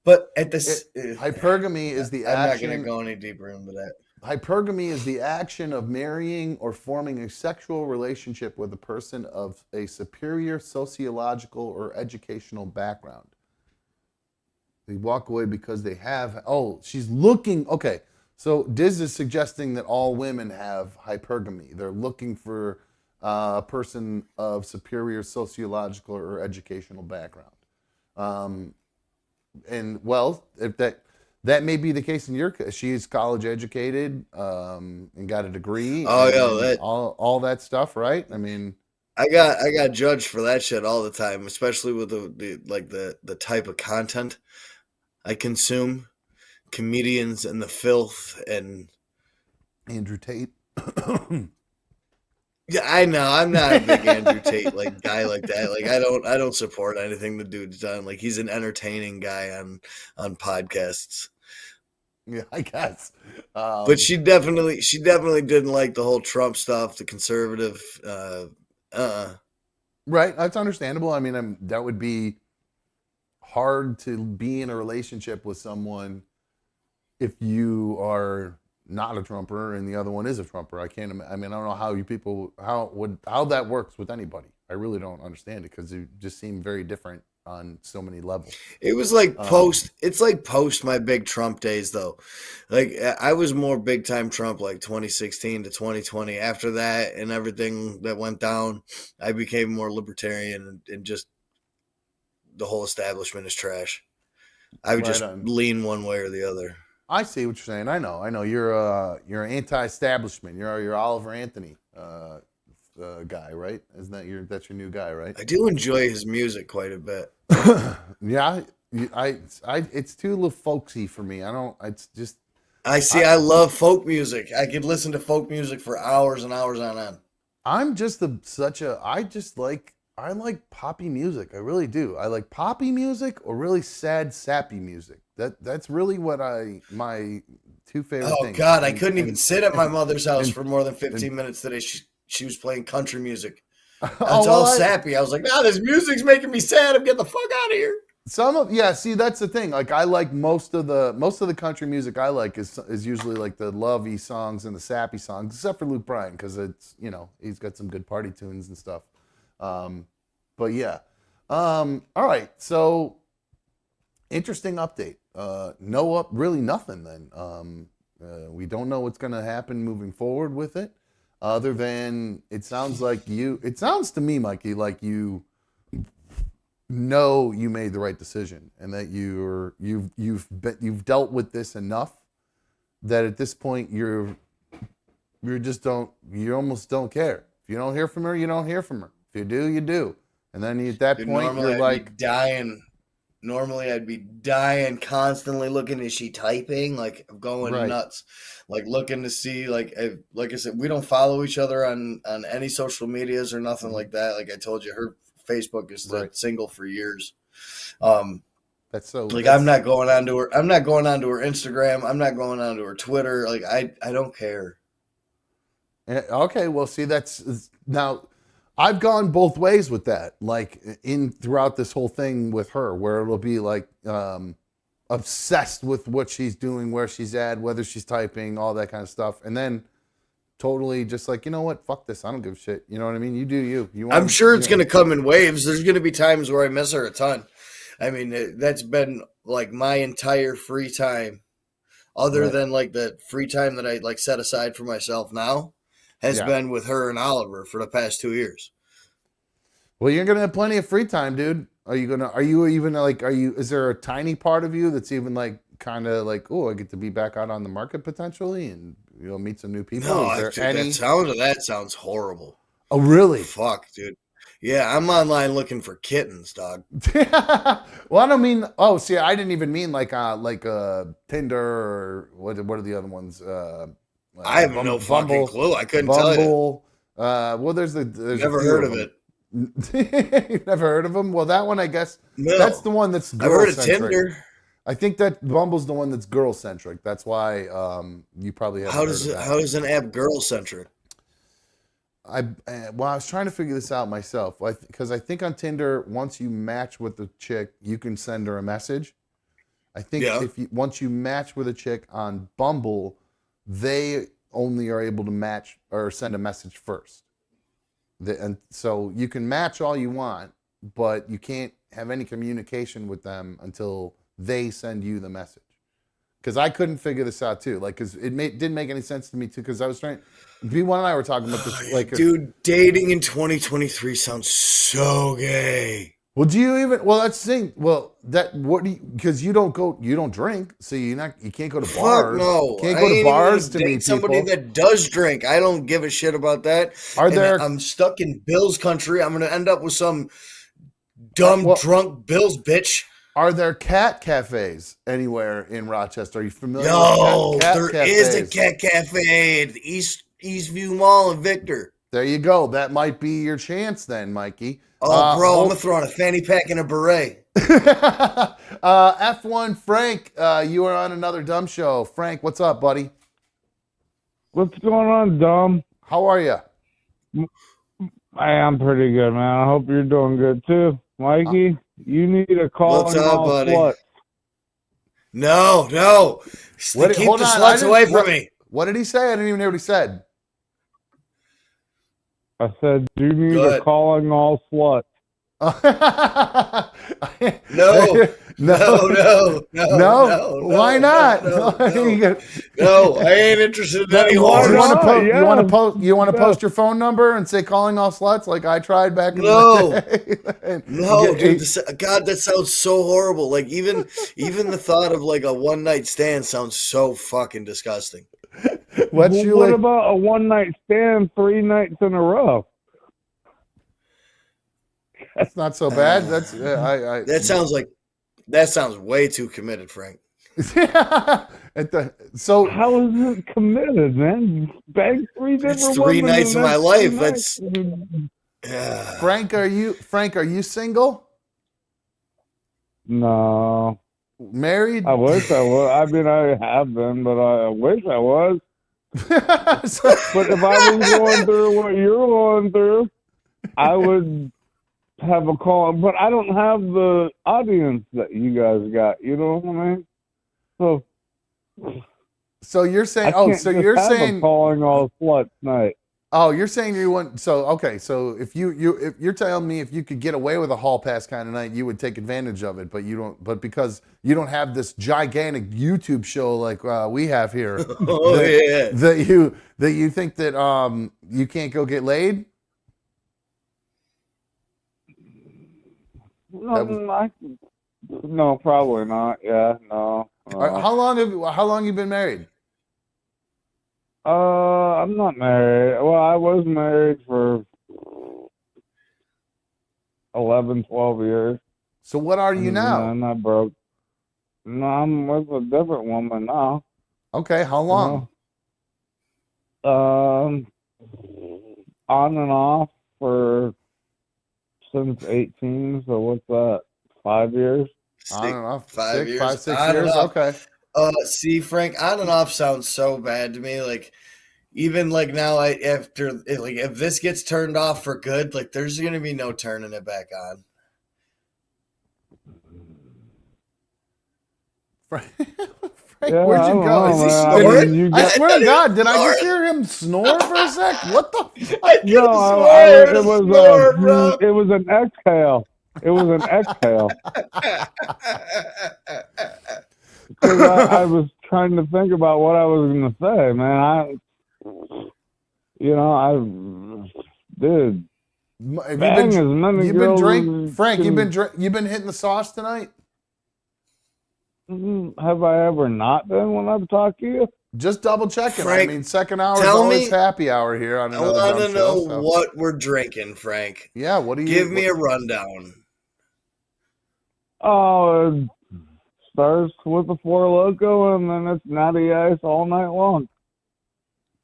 But at this hypergamy is the I'm action. not going to go any deeper into that. Hypergamy is the action of marrying or forming a sexual relationship with a person of a superior sociological or educational background. They walk away because they have. Oh, she's looking. Okay, so Diz is suggesting that all women have hypergamy. They're looking for a person of superior sociological or educational background. And well, if that may be the case in your case. She's college educated and got a degree. Oh yeah, all that stuff, right? I mean, I got judged for that shit all the time, especially with the type of content I consume, comedians and the filth and Andrew Tate. Yeah, I know. I'm not a big Andrew Tate guy like that. Like I don't support anything the dude's done. Like he's an entertaining guy on podcasts. Yeah, I guess. But she definitely didn't like the whole Trump stuff, the conservative. Right, that's understandable. I mean, that would be hard to be in a relationship with someone if you are not a Trumper and the other one is a Trumper. I don't know how that works with anybody. I really don't understand it because it just seem very different on so many levels. It was like post my big Trump days though. Like I was more big time Trump like 2016 to 2020. After that and everything that went down, I became more libertarian and just the whole establishment is trash. I would just lean one way or the other. I see what you're saying. I know. You're anti-establishment. You're Oliver Anthony guy, right? That's your new guy, right? I do enjoy his music quite a bit. Yeah, it's too little folksy for me. It's just. I love folk music. I could listen to folk music for hours and hours on end. I'm just I like poppy music. I really do. I like poppy music or really sad, sappy music. That's really what my two favorite things. Oh God, I couldn't even sit at my mother's house for more than 15 minutes today. She was playing country music. It's all sappy. I was like, this music's making me sad. I'm getting the fuck out of here. See, that's the thing. Like I like most of the country music I like is usually like the lovey songs and the sappy songs, except for Luke Bryan, because it's he's got some good party tunes and stuff. But yeah. All right. So interesting update. Really nothing then. We don't know what's going to happen moving forward with it, other than it sounds to me, Mikey, like you made the right decision and that you've dealt with this enough that at this point you almost don't care. If you don't hear from her, you don't hear from her. If you do, you do. And then at that point, you're like dying. Normally, I'd be dying, constantly looking. Is she typing? Like I'm going nuts. Like looking to see. Like I said, we don't follow each other on any social medias or nothing like that. Like I told you, her Facebook is single for years. That's so. Like I'm not going on to her. I'm not going on to her Instagram. I'm not going on to her Twitter. Like I don't care. Okay, well, see, that's now. I've gone both ways with that, like throughout this whole thing with her, where it'll be like obsessed with what she's doing, where she's at, whether she's typing, all that kind of stuff, and then totally just like, you know what, fuck this, I don't give a shit. You know what I mean? You do you. I'm sure it's going to come in waves. There's going to be times where I miss her a ton. I mean, that's been like my entire free time, other than like the free time that I like set aside for myself now. Has been with her and Oliver for the past 2 years. Well, you're gonna have plenty of free time, dude. Is there a tiny part of you that's even like kind of like, oh, I get to be back out on the market potentially and meet some new people? No, that sounds horrible. Oh, really? Fuck, dude. Yeah, I'm online looking for kittens, dog. Well, I don't mean. Oh, see, I didn't even mean like Tinder or what are the other ones? I have no fucking clue. I couldn't tell you. Bumble. Well, there's Never a few heard of of them. it. You've never heard of them? Well, that one, I guess, No. that's the one that's I've heard of girl-centric. Tinder. I think that Bumble's the one that's girl-centric. That's why you probably haven't How heard does of it? that. How is an app girl centric? I was trying to figure this out myself because I think on Tinder, once you match with the chick, you can send her a message. I think once you match with a chick on Bumble, they only are able to match or send a message first. And so you can match all you want, but you can't have any communication with them until they send you the message. Because I couldn't figure this out too. Like, because didn't make any sense to me too. Because I was trying. V1 and I were talking about this. Like, dude, dating in 2023 sounds so gay. Well, do you even? Well, that's the thing. Well, because you don't drink, so you can't go to bars. Fuck no, you can't go to bars to meet somebody people. that does drink. I don't give a shit about that. I'm stuck in Bill's country. I'm gonna end up with some dumb drunk Bill's bitch. Are there cat cafes anywhere in Rochester? Are you familiar with cat cafes? There is a cat cafe at the Eastview Mall in Victor. There you go. That might be your chance then, Mikey. Oh, bro, I'm going to throw on a fanny pack and a beret. F1 Frank, you are on another dumb show. Frank, what's up, buddy? What's going on, dumb? How are you? I'm pretty good, man. I hope you're doing good, too. Mikey, you need a call. What's up, buddy? Sluts. No. Keep the sluts away from me. What did he say? I didn't even hear what he said. I said, you need a calling all sluts. No. Why not? No, I ain't interested in any horse. You want to post your phone number and say calling all sluts like I tried back in the day? No, dude. God, that sounds so horrible. Like even the thought of like a one night stand sounds so fucking disgusting. What about a one night stand 3 nights in a row? That's not so bad. That sounds way too committed, Frank. So how is it committed, man? Bang 3 different It's 3 nights of my life. That's Frank. Are you single? No. Married? I wish I was. I mean, I have been, but I wish I was. But if I was going through what you're going through, I would have a call. But I don't have the audience that you guys got. You know what I mean? So you're saying? You're saying calling all sluts night. Oh, you're saying you want okay. So if you're telling me if you could get away with a hall pass kind of night, you would take advantage of it, but you don't. But because you don't have this gigantic YouTube show like we have here, that you think that you can't go get laid. No, probably not. Yeah, no. How long you been married? I'm not married. Well, I was married for 11, 12 years. So what are you now? And I broke. No, I'm with a different woman now. Okay, how long? On and off since 18. So what's that? 5 years? On and off. 5 years. 5, 6 years. Okay. See, Frank, on and off sounds so bad to me. Like, even like now, if this gets turned off for good, like there's gonna be no turning it back on. Frank, where'd you go? Is he snoring? I swear to God, did I just hear him snore for a sec? What the fuck? It was an exhale. It was an exhale. Because I was trying to think about what I was going to say, man. Dude. Frank, you've been hitting the sauce tonight? Have I ever not been when I've talked to you? Just double checking. Frank, I mean, second hour is tell always me- happy hour here on I another want dumb to show. know So. what we're drinking, Frank. Yeah, what do you give me a rundown? Oh, it starts with a Four Loco, and then it's Natty Ice all night long.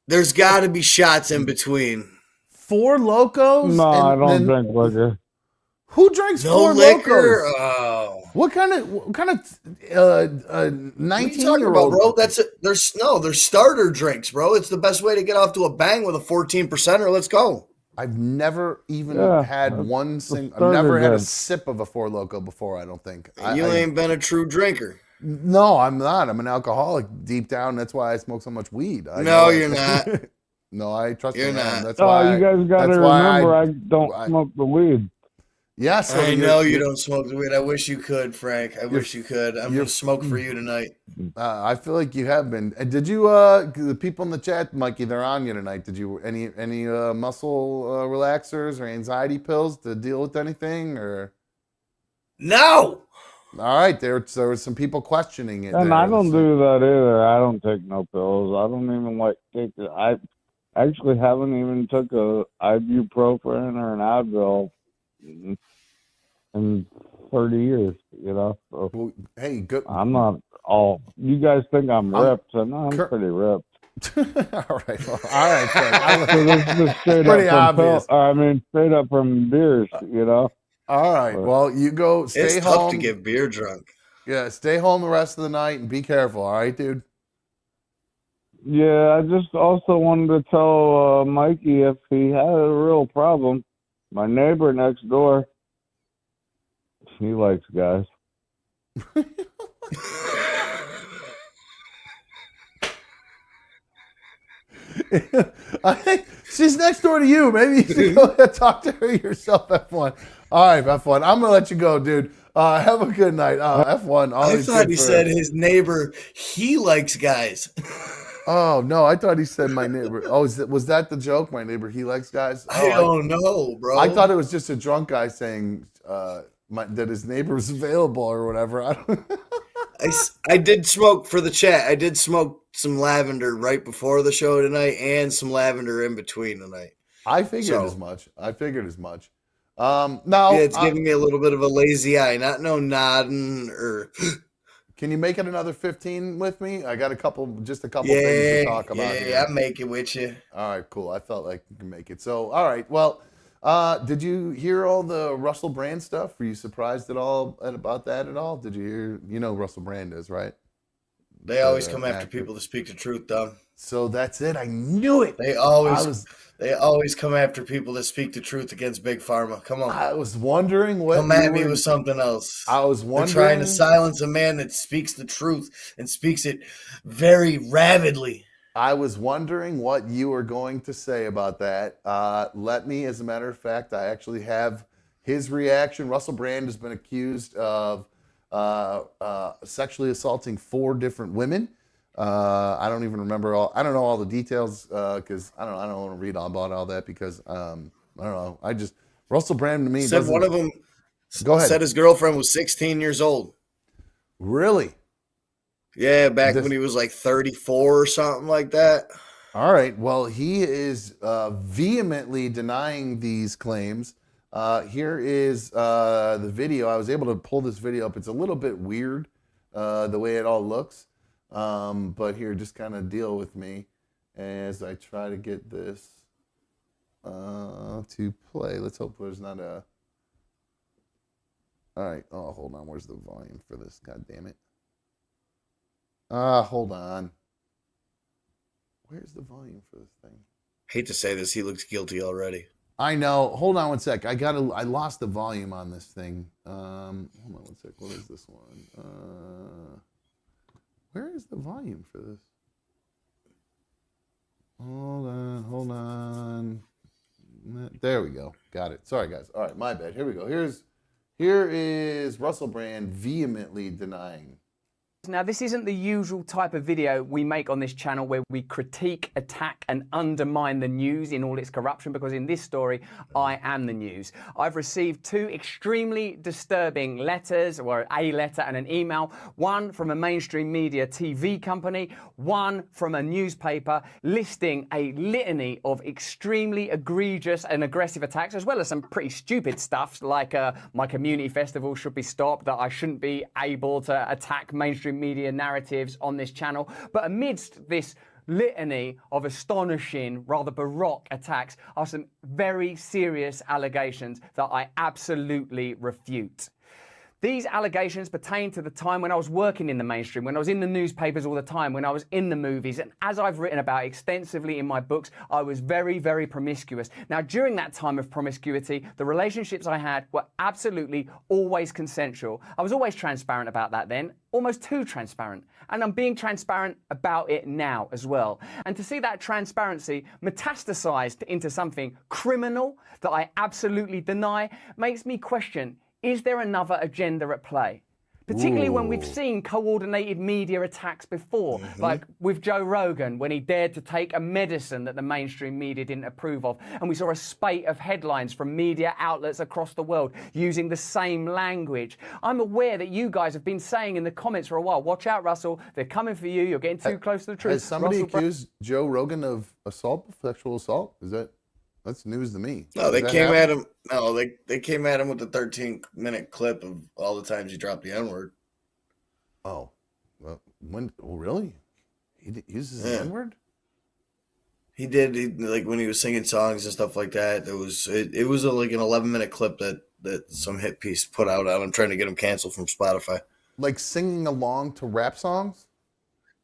There's got to be shots in between. Four Locos? No, I don't drink liquor. Who drinks No Four liquor? Locos? Oh. What kind of 19-year-old? Bro? There's starter drinks, bro. It's the best way to get off to a bang with a 14%er. Let's go. I've never even had one single. I've never had a sip of a Four Loco before. I don't think. You ain't been a true drinker. No, I'm not. I'm an alcoholic deep down. That's why I smoke so much weed. No, you're not. No, I trust you're you. Not. That's why. You guys got to remember, I don't smoke the weed. Yeah, so I know you don't smoke the weed. I wish you could, Frank. I wish you could. I'm gonna smoke for you tonight. I feel like you have been. Did you? The people in the chat, Mikey, they're on you tonight. Did you any muscle relaxers or anxiety pills to deal with anything or? No. All right, there were some people questioning it. And I don't do that either. I don't take no pills. I don't even take it. I actually haven't even took a ibuprofen or an Advil in 30 years, you know. So well, hey, good. I'm not all. You guys think I'm ripped, and I'm pretty ripped. All right, Frank. So this is straight pretty up from obvious. Straight up from beers, you know. All right. Well, you go. Stay it's home. tough to get beer drunk. Yeah, stay home the rest of the night and be careful. All right, dude. Yeah, I just also wanted to tell Mikey if he had a real problem. My neighbor next door, he likes guys. I think she's next door to you. Maybe you should go ahead and talk to her yourself, F1. All right, F1. I'm going to let you go, dude. Have a good night. F1. I thought he said his neighbor, he likes guys. Oh, no. I thought he said my neighbor. Oh, was that the joke? My neighbor, he likes guys? I don't know, bro. I thought it was just a drunk guy saying that his neighbor was available or whatever. I did smoke for the chat. I did smoke some lavender right before the show tonight and some lavender in between tonight. I figured as much. Now, yeah, it's giving me a little bit of a lazy eye. Not no nodding or. Can you make it another 15 with me? I got a couple things to talk about. Yeah, I'll make it with you. All right, cool. I felt like you can make it. So, all right. Well, did you hear all the Russell Brand stuff? Were you surprised at all about that at all? Did you hear? You know who Russell Brand is, right? They always come after people that speak the truth, Dom. So that's it. I knew it. They always come after people that speak the truth against Big Pharma. Come on. I was wondering what. Come at me with something else. I was wondering. They're trying to silence a man that speaks the truth and speaks it very rapidly. I was wondering what you were going to say about that. Let me, as a matter of fact, I actually have his reaction. Russell Brand has been accused of sexually assaulting 4 different women. I don't even remember I don't know all the details because I don't want to read about all that because I don't know. Russell Brand to me said one of them. Go ahead. Said his girlfriend was 16 years old. Really? Yeah, back when he was like 34 or something like that. All right. Well, he is vehemently denying these claims. Here is the video. I was able to pull this video up. It's a little bit weird the way it all looks. But here, just kind of deal with me as I try to get this to play. Let's hope there's not a... All right. Oh, hold on. Where's the volume for this? God damn it. Hold on. Where's the volume for this thing? Hate to say this, he looks guilty already. I know. Hold on one sec. I lost the volume on this thing. Hold on one sec. What is this one? Where is the volume for this? Hold on. There we go. Got it. Sorry, guys. All right, my bad. Here we go. Here is Russell Brand vehemently denying Now, this isn't the usual type of video we make on this channel where we critique, attack and undermine the news in all its corruption, because in this story, I am the news. I've received two extremely disturbing letters, or a letter and an email, one from a mainstream media TV company, one from a newspaper, listing a litany of extremely egregious and aggressive attacks, as well as some pretty stupid stuff like my community festival should be stopped, that I shouldn't be able to attack mainstream media narratives on this channel. But amidst this litany of astonishing, rather baroque attacks are some very serious allegations that I absolutely refute. These allegations pertain to the time when I was working in the mainstream, when I was in the newspapers all the time, when I was in the movies, and as I've written about extensively in my books, I was very, very promiscuous. Now, during that time of promiscuity, the relationships I had were absolutely always consensual. I was always transparent about that then, almost too transparent. And I'm being transparent about it now as well. And to see that transparency metastasized into something criminal that I absolutely deny makes me question, is there another agenda at play? Particularly when we've seen coordinated media attacks before, like with Joe Rogan when he dared to take a medicine that the mainstream media didn't approve of. And we saw a spate of headlines from media outlets across the world using the same language. I'm aware that you guys have been saying in the comments for a while, watch out, Russell, they're coming for you, you're getting too close to the truth. Has somebody accused Joe Rogan of assault, sexual assault? That's news to me. No, they came at him. No, they came at him with the 13-minute clip of all the times he dropped the N-word. Oh, well, when? Oh, really? He uses the N-word? He did. Like when he was singing songs and stuff like that. It was like an 11-minute clip that some hit piece put out on him, trying to get him canceled from Spotify. Like singing along to rap songs?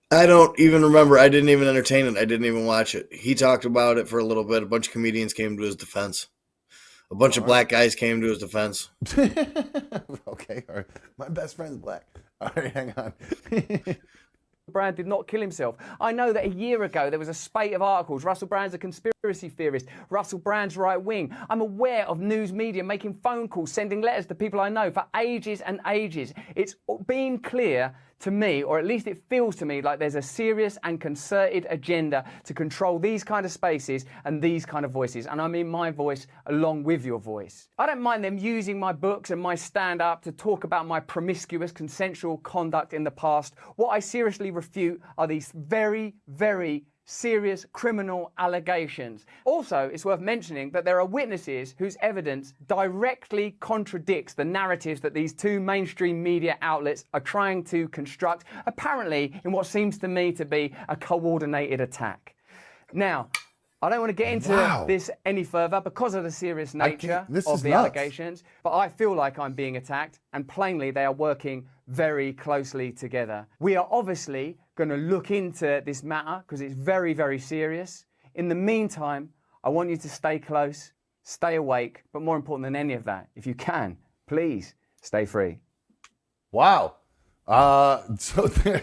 I don't even remember. I didn't even entertain it. I didn't even watch it. He talked about it for a little bit. A bunch of comedians came to his defense. A bunch of black guys came to his defense. Okay, all right. My best friend's black. All right, hang on. Brand did not kill himself. I know that a year ago there was a spate of articles. Russell Brand's a conspiracy theorist. Russell Brand's right wing. I'm aware of news media making phone calls, sending letters to people I know for ages and ages. It's been clear to me, or at least it feels to me, like there's a serious and concerted agenda to control these kind of spaces and these kind of voices. And I mean my voice along with your voice. I don't mind them using my books and my stand-up to talk about my promiscuous, consensual conduct in the past. What I seriously refute are these very, very serious criminal allegations. Also, it's worth mentioning that there are witnesses whose evidence directly contradicts the narratives that these two mainstream media outlets are trying to construct, apparently in what seems to me to be a coordinated attack. Now, I don't want to get into this any further because of the serious nature of the allegations, but I feel like I'm being attacked, and plainly they are working very closely together. We are obviously going to look into this matter because it's very, very serious. In the meantime, I want you to stay close, stay awake, but more important than any of that, if you can, please stay free. Wow. So there